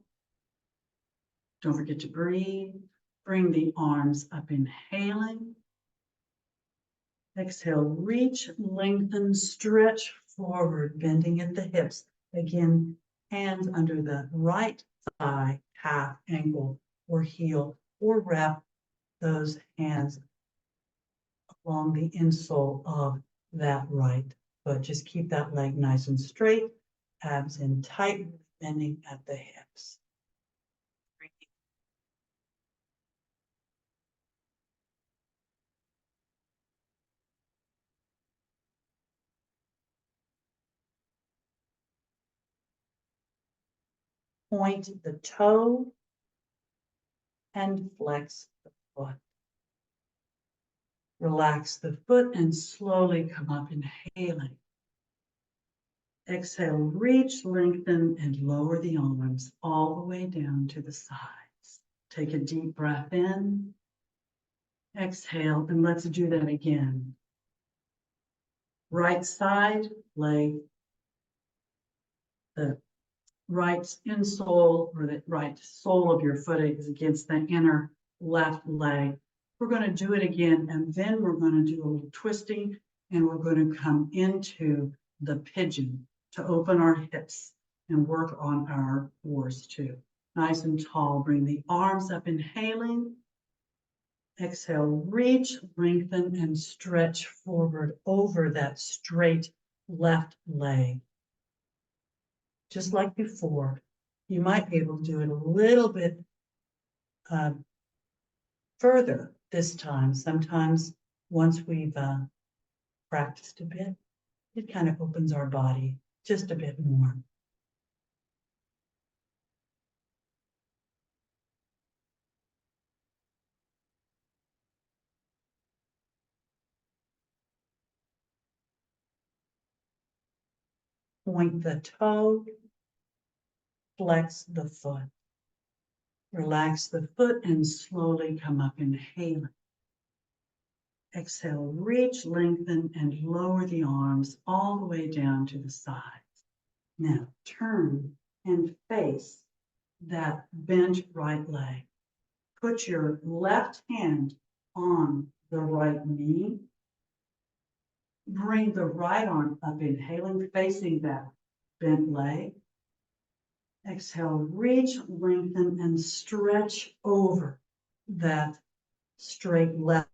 Don't forget to breathe. Bring the arms up, inhaling. Exhale, reach, lengthen, stretch forward, bending at the hips. Again, hands under the right thigh, calf, ankle, or heel, or wrap those hands along the insole of that right foot. Just keep that leg nice and straight, abs in tight, bending at the hips. point the toe and flex the foot. Relax the foot and slowly come up, inhaling. Exhale, reach, lengthen, and lower the arms all the way down to the sides. Take a deep breath in. Exhale, and let's do that again. Right side leg, the right insole or the right sole of your foot is against the inner left leg. We're going to do it again, and then we're going to do a little twisting, and we're going to come into the pigeon to open our hips and work on our core too. Nice and tall. Bring the arms up, inhaling. Exhale, reach, lengthen, and stretch forward over that straight left leg. Just like before, you might be able to do it a little bit further this time. Sometimes once we've practiced a bit, it kind of opens our body just a bit more. Point the toe, flex the foot. Relax the foot and slowly come up, inhaling. Exhale, reach, lengthen, and lower the arms all the way down to the sides. Now turn and face that bent right leg. Put your left hand on the right knee. Bring the right arm up, inhaling, facing that bent leg. Exhale, reach, lengthen, and stretch over that straight left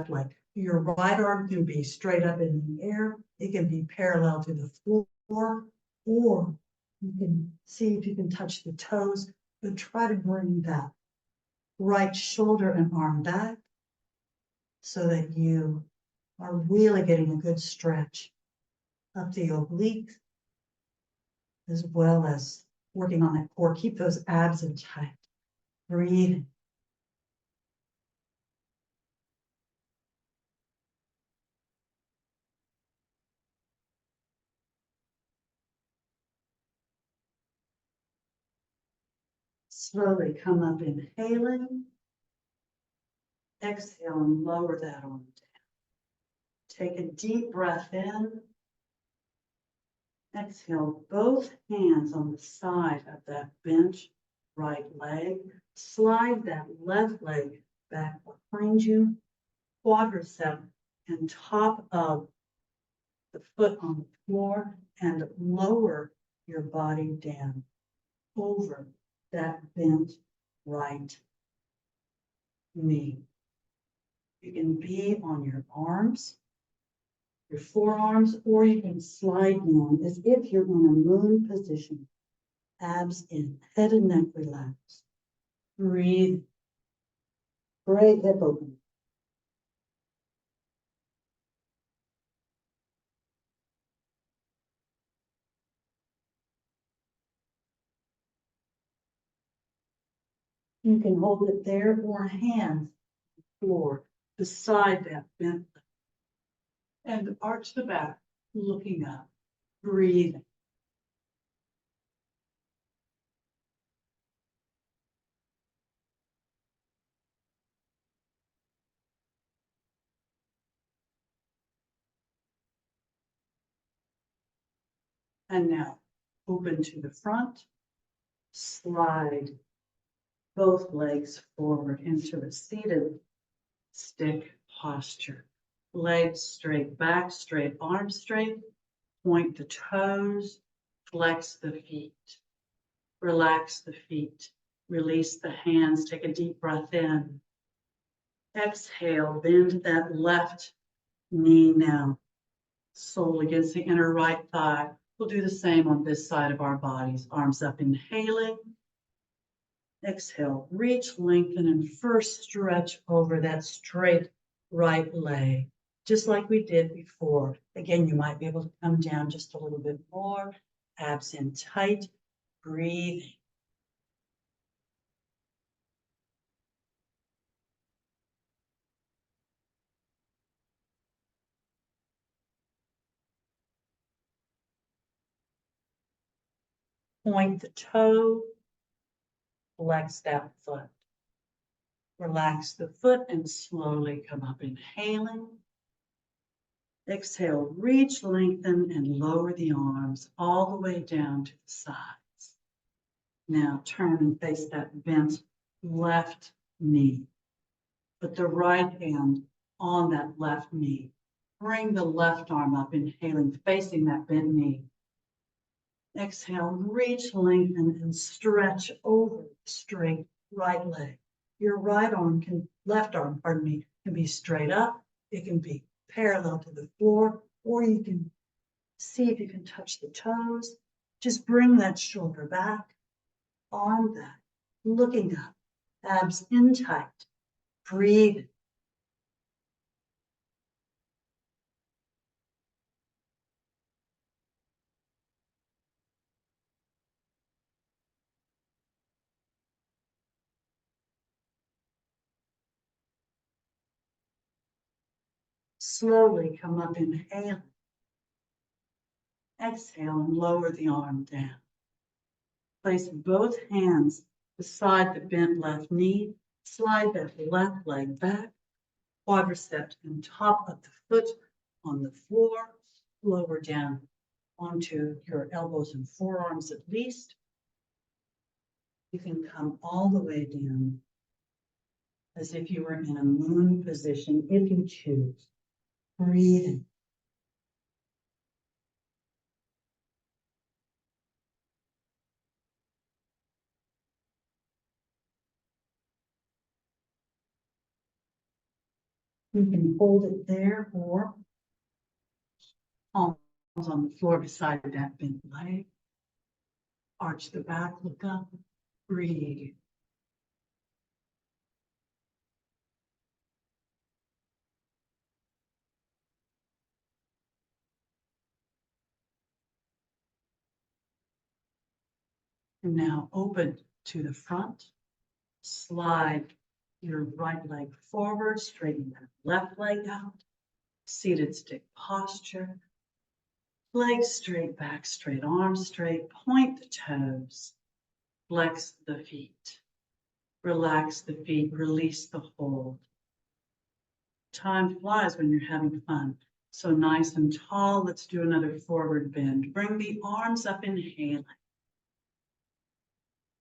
leg. Your right arm can be straight up in the air. It can be parallel to the floor, or you can see if you can touch the toes, but try to bring that right shoulder and arm back so that you are really getting a good stretch up the oblique, as well as working on that core. Keep those abs in tight. Breathe. Slowly come up, inhaling. Exhale and lower that arm down. Take a deep breath in. Exhale, both hands on the side of that bent right leg. Slide that left leg back behind you. Quadricep and top of the foot on the floor, and lower your body down over that bent right knee. You can be on your arms, your forearms, or you can slide down as if you're in a moon position. Abs in, head and neck relaxed. Breathe. Great hip open. You can hold it there or hands on the floor beside that bent leg. And arch the back, looking up, breathing. And now open to the front, slide both legs forward into a seated stick posture. Legs straight, back straight, arms straight. Point the toes, flex the feet. Relax the feet. Release the hands. Take a deep breath in. Exhale, bend that left knee now. Sole against the inner right thigh. We'll do the same on this side of our bodies. Arms up, inhaling. Exhale, reach, lengthen, and first stretch over that straight right leg, just like we did before. Again, you might be able to come down just a little bit more. Abs in tight, breathing. Point the toe, flex that foot. Relax the foot and slowly come up, inhaling. Exhale, reach, lengthen, and lower the arms all the way down to the sides. Now turn and face that bent left knee. Put the right hand on that left knee. Bring the left arm up, inhaling, facing that bent knee. Exhale, reach, lengthen, and stretch over the straight right leg. Your left arm, can be straight up. It can be parallel to the floor, or you can see if you can touch the toes. Just bring that shoulder back, arm back, looking up, abs in tight. Breathe. Slowly come up, inhale. Exhale and lower the arm down. Place both hands beside the bent left knee. Slide that left leg back. Quadriceps on top of the foot on the floor. Lower down onto your elbows and forearms at least. You can come all the way down as if you were in a moon position if you choose. Breathing. You can hold it there or palms on the floor beside that bent leg. Arch the back, look up, breathe. And now open to the front. Slide your right leg forward, straighten that left leg out. Seated stick posture. Legs straight, back straight, arms straight. Point the toes. Flex the feet. Relax the feet, release the hold. Time flies when you're having fun. So nice and tall. Let's do another forward bend. Bring the arms up, inhaling.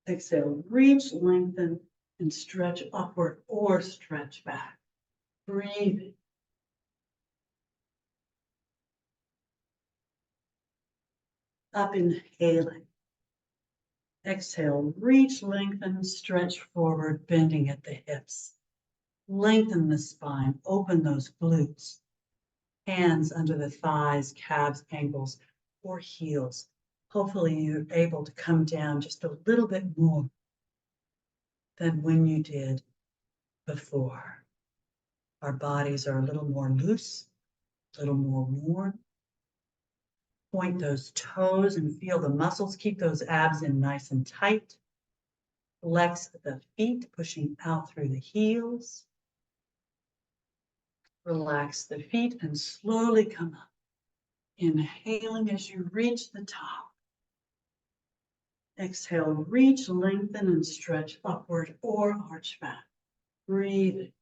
Exhale, reach, lengthen, and stretch upward or stretch back. Breathing. Up, inhaling. Exhale, reach, lengthen, stretch forward, bending at the hips. Lengthen the spine, open those glutes. Hands under the thighs, calves, ankles, or heels. Hopefully you're able to come down just a little bit more than when you did before. Our bodies are a little more loose, a little more worn. Point those toes and feel the muscles. Keep those abs in nice and tight. Flex the feet, pushing out through the heels. Relax the feet and slowly come up. Inhaling as you reach the top. Exhale, reach, lengthen, and stretch upward or arch back. Breathing.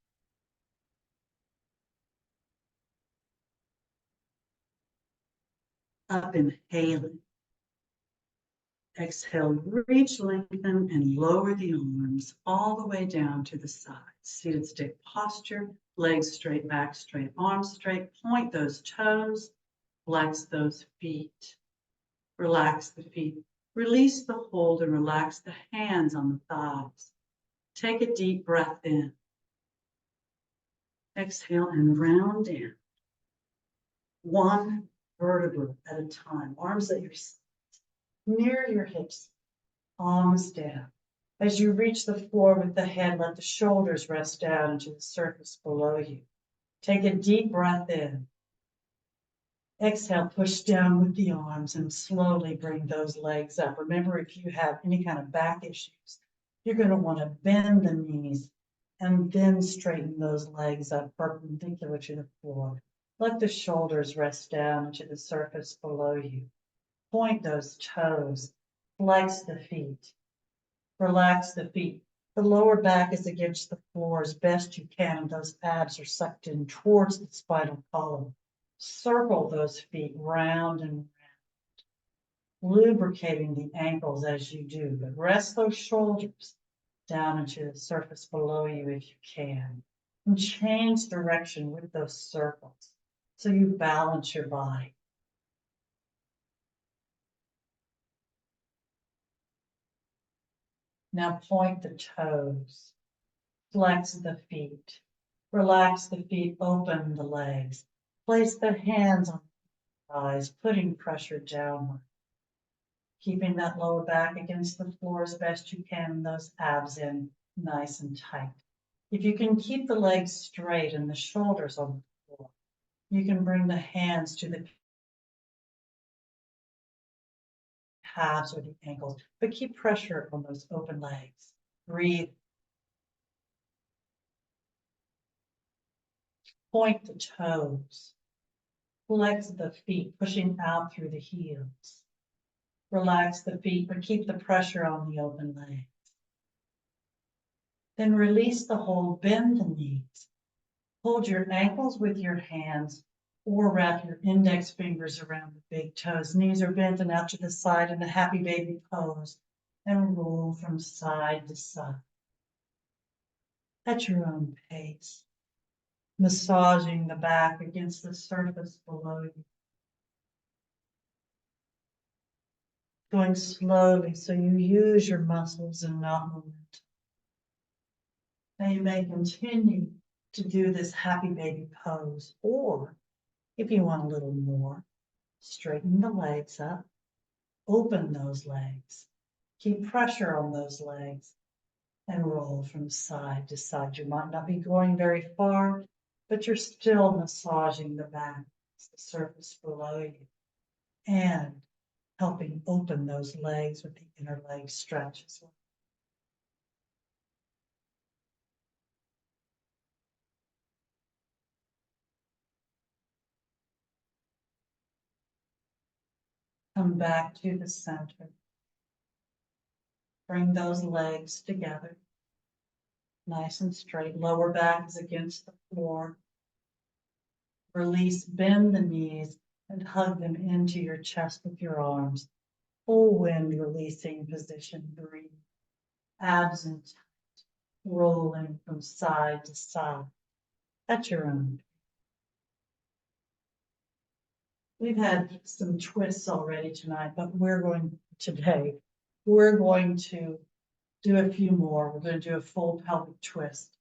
Up, inhaling. Exhale, reach, lengthen, and lower the arms all the way down to the sides. Seated stick posture, legs straight, back straight, arms straight. Point those toes, flex those feet. Relax the feet. Release the hold and relax the hands on the thighs. Take a deep breath in. Exhale and round down. One vertebra at a time. Arms at your near your hips, palms down. As you reach the floor with the head, let the shoulders rest down into the surface below you. Take a deep breath in. Exhale, push down with the arms and slowly bring those legs up. Remember, if you have any kind of back issues, you're going to want to bend the knees and then straighten those legs up perpendicular to the floor. Let the shoulders rest down into the surface below you. Point those toes. Flex the feet. Relax the feet. The lower back is against the floor as best you can, and those abs are sucked in towards the spinal column. Circle those feet round and round, lubricating the ankles as you do, but rest those shoulders down into the surface below you if you can. And change direction with those circles so you balance your body. Now point the toes, flex the feet, relax the feet, open the legs, place the hands on the thighs, putting pressure downward. Keeping that lower back against the floor as best you can, those abs in nice and tight. If you can keep the legs straight and the shoulders on the floor, you can bring the hands to the calves or the ankles, but keep pressure on those open legs. Breathe. Point the toes. Flex the feet, pushing out through the heels. Relax the feet, but keep the pressure on the open legs. Then release the hold, bend the knees. Hold your ankles with your hands or wrap your index fingers around the big toes. Knees are bent and out to the side in a happy baby pose and roll from side to side at your own pace, massaging the back against the surface below you. Going slowly so you use your muscles and not momentum. Now you may continue to do this happy baby pose, or if you want a little more, straighten the legs up, open those legs, keep pressure on those legs, and roll from side to side. You might not be going very far, but you're still massaging the back, the surface below you, and helping open those legs with the inner leg stretch as well. Come back to the center. Bring those legs together, nice and straight. Lower back is against the floor. Release, bend the knees, and hug them into your chest with your arms. Full wind releasing position. Breathe. Abs in tight, rolling from side to side at your own. We've had some twists already tonight, but we're going to do a few more. We're going to do a full pelvic twist.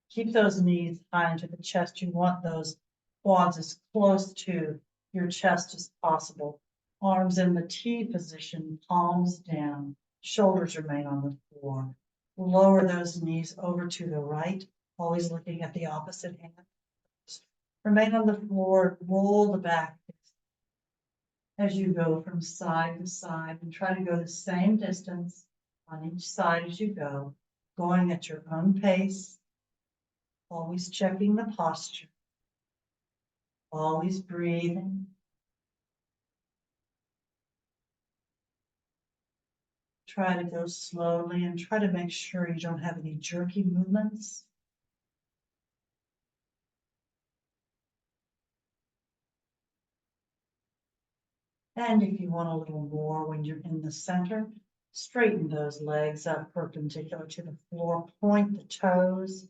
Keep those knees high into the chest. You want those quads as close to your chest as possible. Arms in the T position, palms down, shoulders remain on the floor. Lower those knees over to the right, always looking at the opposite hand. Remain on the floor, roll the back as you go from side to side, and try to go the same distance on each side as you go, going at your own pace, always checking the posture, always breathing. Try to go slowly and try to make sure you don't have any jerky movements. And if you want a little more when you're in the center, straighten those legs up perpendicular to the floor, point the toes,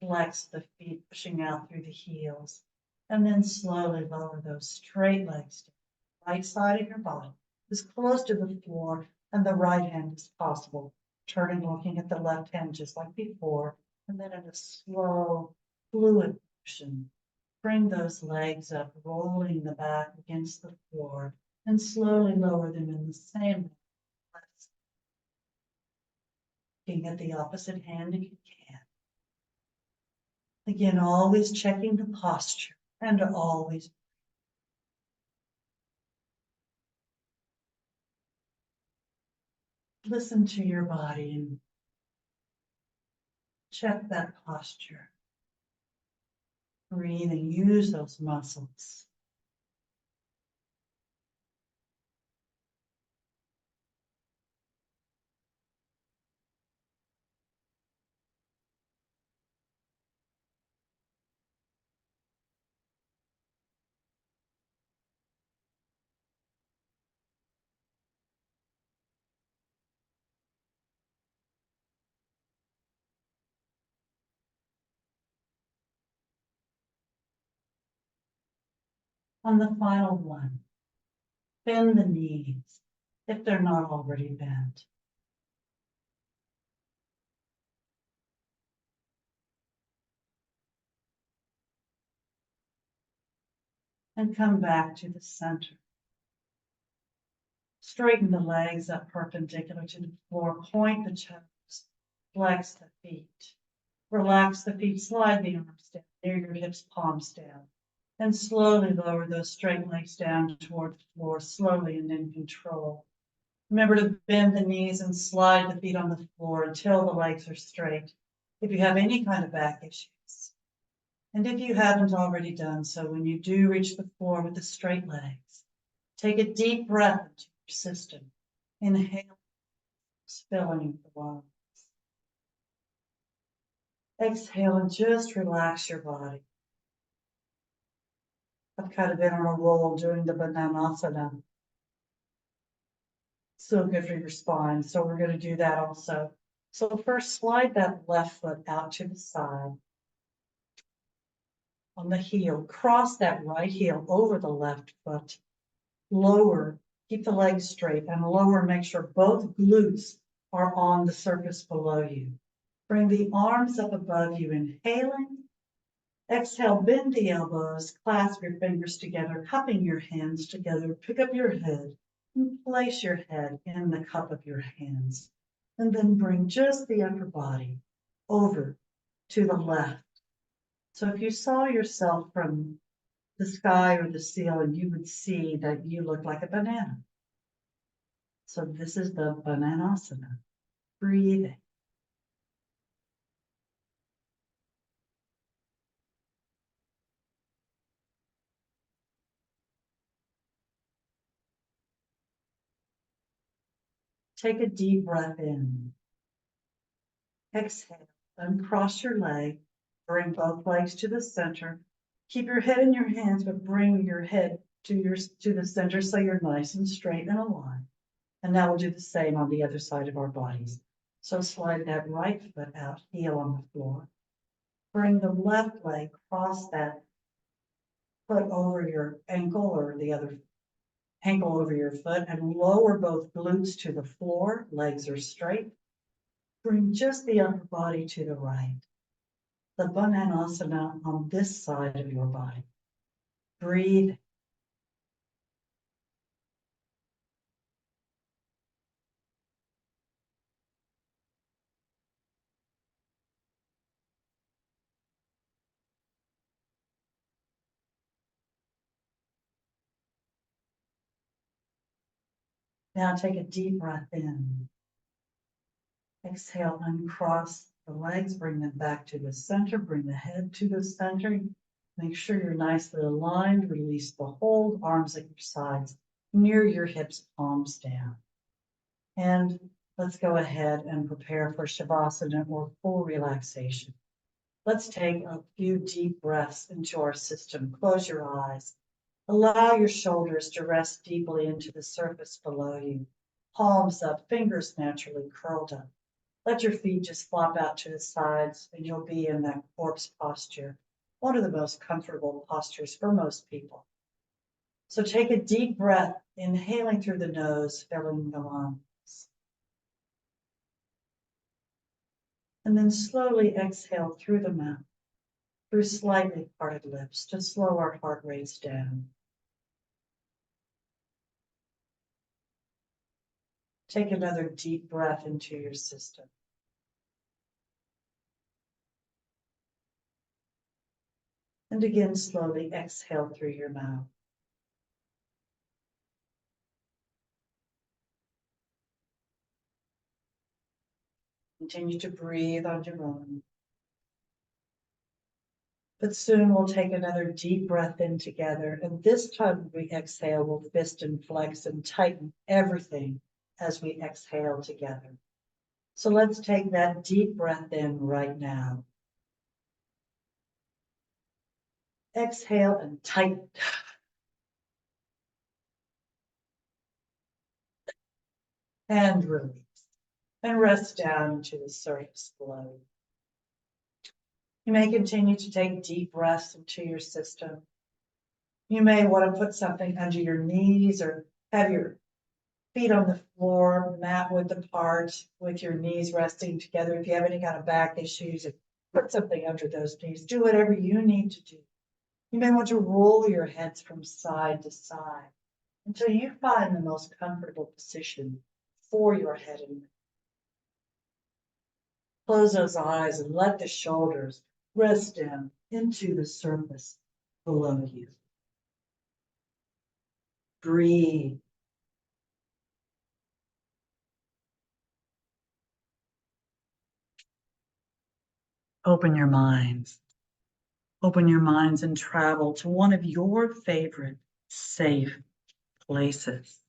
flex the feet, pushing out through the heels, and then slowly lower those straight legs to the right side of your body, as close to the floor and the right hand as possible, turning, looking at the left hand just like before, and then in a slow, fluid motion, bring those legs up, rolling the back against the floor, and slowly lower them in the same way. Looking at the opposite hand if you can. Again, always checking the posture and always listen to your body and check that posture. Breathe and use those muscles. On the final one, bend the knees if they're not already bent. And come back to the center. Straighten the legs up perpendicular to the floor. Point the toes. Flex the feet. Relax the feet. Slide the arms down near your hips, palms down. And slowly lower those straight legs down toward the floor, slowly and in control. Remember to bend the knees and slide the feet on the floor until the legs are straight. If you have any kind of back issues, and if you haven't already done so, when you do reach the floor with the straight legs, take a deep breath into your system. Inhale, filling the lungs. Exhale and just relax your body. I've kind of been on a roll doing the bananasana. So good for your spine. So we're going to do that also. So first, slide that left foot out to the side. On the heel, cross that right heel over the left foot. Lower, keep the legs straight and lower, make sure both glutes are on the surface below you. Bring the arms up above you, inhaling. Exhale, bend the elbows, clasp your fingers together, cupping your hands together. Pick up your head and place your head in the cup of your hands. And then bring just the upper body over to the left. So if you saw yourself from the sky or the ceiling, you would see that you look like a banana. So this is the bananasana. Breathing. Take a deep breath in. Exhale, uncross your leg. Bring both legs to the center. Keep your head in your hands, but bring your head to the center so you're nice and straight and aligned. And now we'll do the same on the other side of our bodies. So slide that right foot out, heel on the floor. Bring the left leg, cross that foot over your ankle or the other ankle over your foot, and lower both glutes to the floor. Legs are straight. Bring just the upper body to the right. The bananasana on this side of your body. Breathe. Now take a deep breath in. Exhale, uncross the legs, bring them back to the center, bring the head to the center. Make sure you're nicely aligned. Release the hold, arms at your sides, near your hips, palms down. And let's go ahead and prepare for Shavasana or full relaxation. Let's take a few deep breaths into our system. Close your eyes. Allow your shoulders to rest deeply into the surface below you. Palms up, fingers naturally curled up. Let your feet just flop out to the sides and you'll be in that corpse posture, one of the most comfortable postures for most people. So take a deep breath, inhaling through the nose, filling the lungs. And then slowly exhale through the mouth, through slightly parted lips to slow our heart rates down. Take another deep breath into your system. And again, slowly exhale through your mouth. Continue to breathe on your own. But soon we'll take another deep breath in together. And this time we exhale, we'll fist and flex and tighten everything as we exhale together. So let's take that deep breath in right now. Exhale and tighten. And release. And rest down to the surface below. You may continue to take deep breaths into your system. You may want to put something under your knees or have your feet on the floor, mat width apart, with your knees resting together. If you have any kind of back issues, put something under those knees. Do whatever you need to do. You may want to roll your heads from side to side until you find the most comfortable position for your head and neck. Close those eyes and let the shoulders rest down into the surface below you. Breathe. Open your minds. Open your minds and travel to one of your favorite safe places.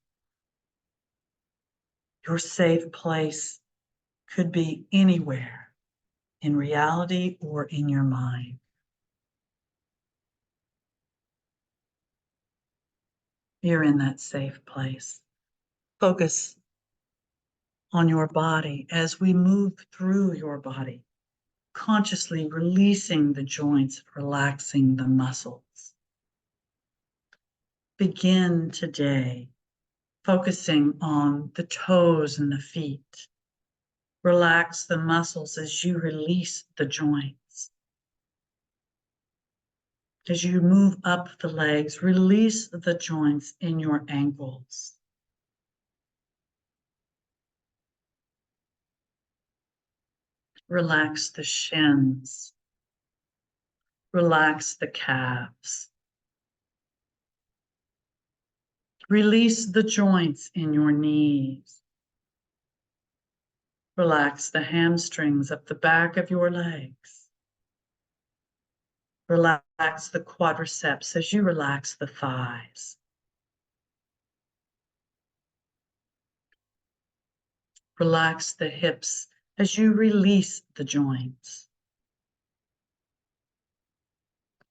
Your safe place could be anywhere, in reality or in your mind. You're in that safe place. Focus on your body as we move through your body, consciously releasing the joints, relaxing the muscles. Begin today focusing on the toes and the feet. Relax the muscles as you release the joints. As you move up the legs, release the joints in your ankles. Relax the shins. Relax the calves. Release the joints in your knees. Relax the hamstrings up the back of your legs. Relax the quadriceps as you relax the thighs. Relax the hips as you release the joints.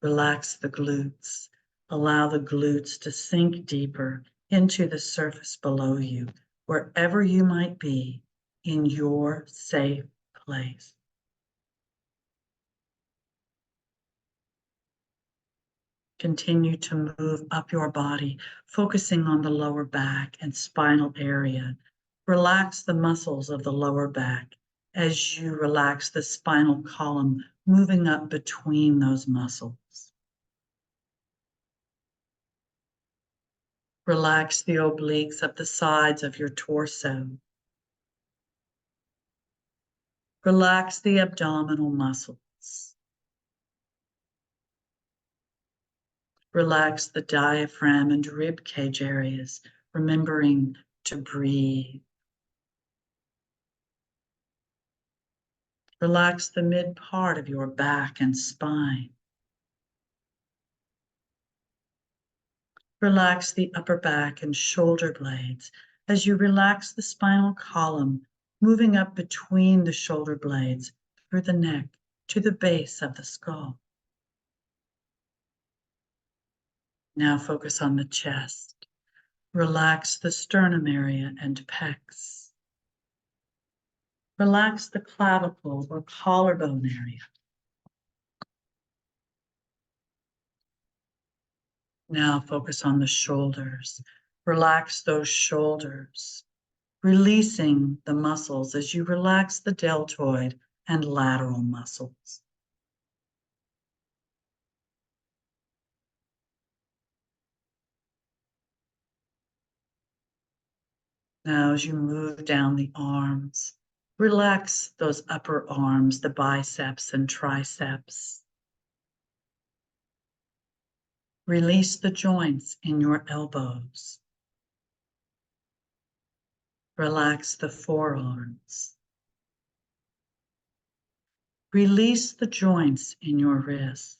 Relax the glutes. Allow the glutes to sink deeper into the surface below you, wherever you might be in your safe place. Continue to move up your body, focusing on the lower back and spinal area. Relax the muscles of the lower back as you relax the spinal column, moving up between those muscles. Relax the obliques up the sides of your torso. Relax the abdominal muscles. Relax the diaphragm and rib cage areas, remembering to breathe. Relax the mid part of your back and spine. Relax the upper back and shoulder blades as you relax the spinal column, moving up between the shoulder blades through the neck to the base of the skull. Now focus on the chest. Relax the sternum area and pecs. Relax the clavicle or collarbone area. Now focus on the shoulders. Relax those shoulders, releasing the muscles as you relax the deltoid and lateral muscles. Now, as you move down the arms, relax those upper arms, the biceps and triceps. Release the joints in your elbows. Relax the forearms. Release the joints in your wrists.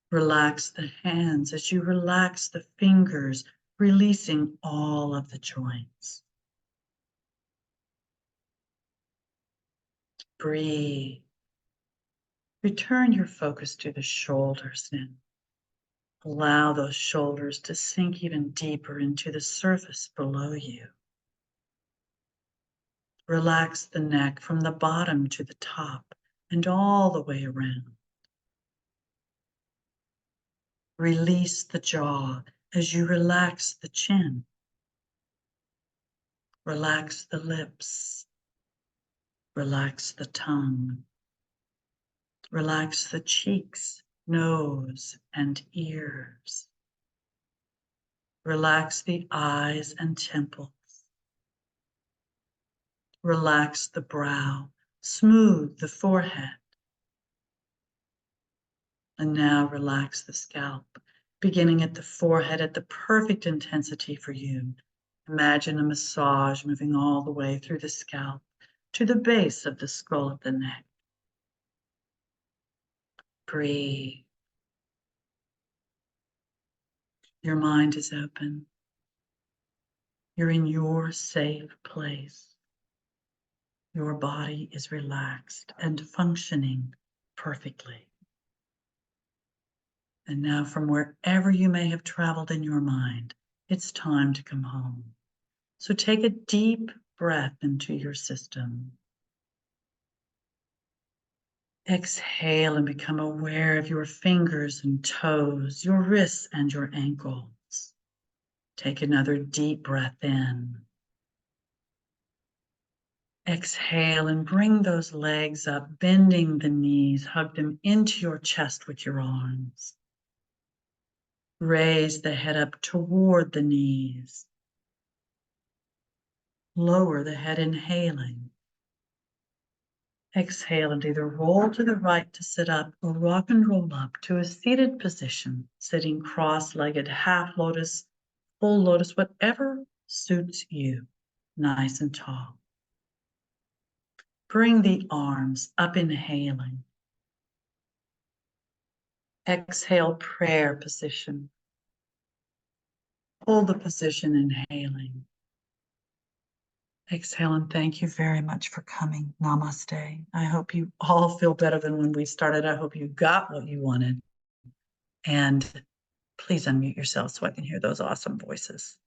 Relax the hands as you relax the fingers, releasing all of the joints. Breathe. Return your focus to the shoulders now. Allow those shoulders to sink even deeper into the surface below you. Relax the neck from the bottom to the top and all the way around. Release the jaw as you relax the chin. Relax the lips. Relax the tongue. Relax the cheeks, nose, and ears. Relax the eyes and temples. Relax the brow. Smooth the forehead. And now relax the scalp, beginning at the forehead at the perfect intensity for you. Imagine a massage moving all the way through the scalp to the base of the skull of the neck. Breathe. Your mind is open. You're in your safe place. Your body is relaxed and functioning perfectly. And now, from wherever you may have traveled in your mind, it's time to come home. So take a deep breath into your system. Exhale and become aware of your fingers and toes, your wrists and your ankles. Take another deep breath in. Exhale and bring those legs up, bending the knees, hug them into your chest with your arms. Raise the head up toward the knees. Lower the head, inhaling. Exhale and either roll to the right to sit up or rock and roll up to a seated position, sitting cross-legged, half lotus, full lotus, whatever suits you, nice and tall. Bring the arms up, inhaling. Exhale, prayer position. Hold the position, inhaling. Exhale, and thank you very much for coming. Namaste. I hope you all feel better than when we started. I hope you got what you wanted. And please unmute yourself so I can hear those awesome voices.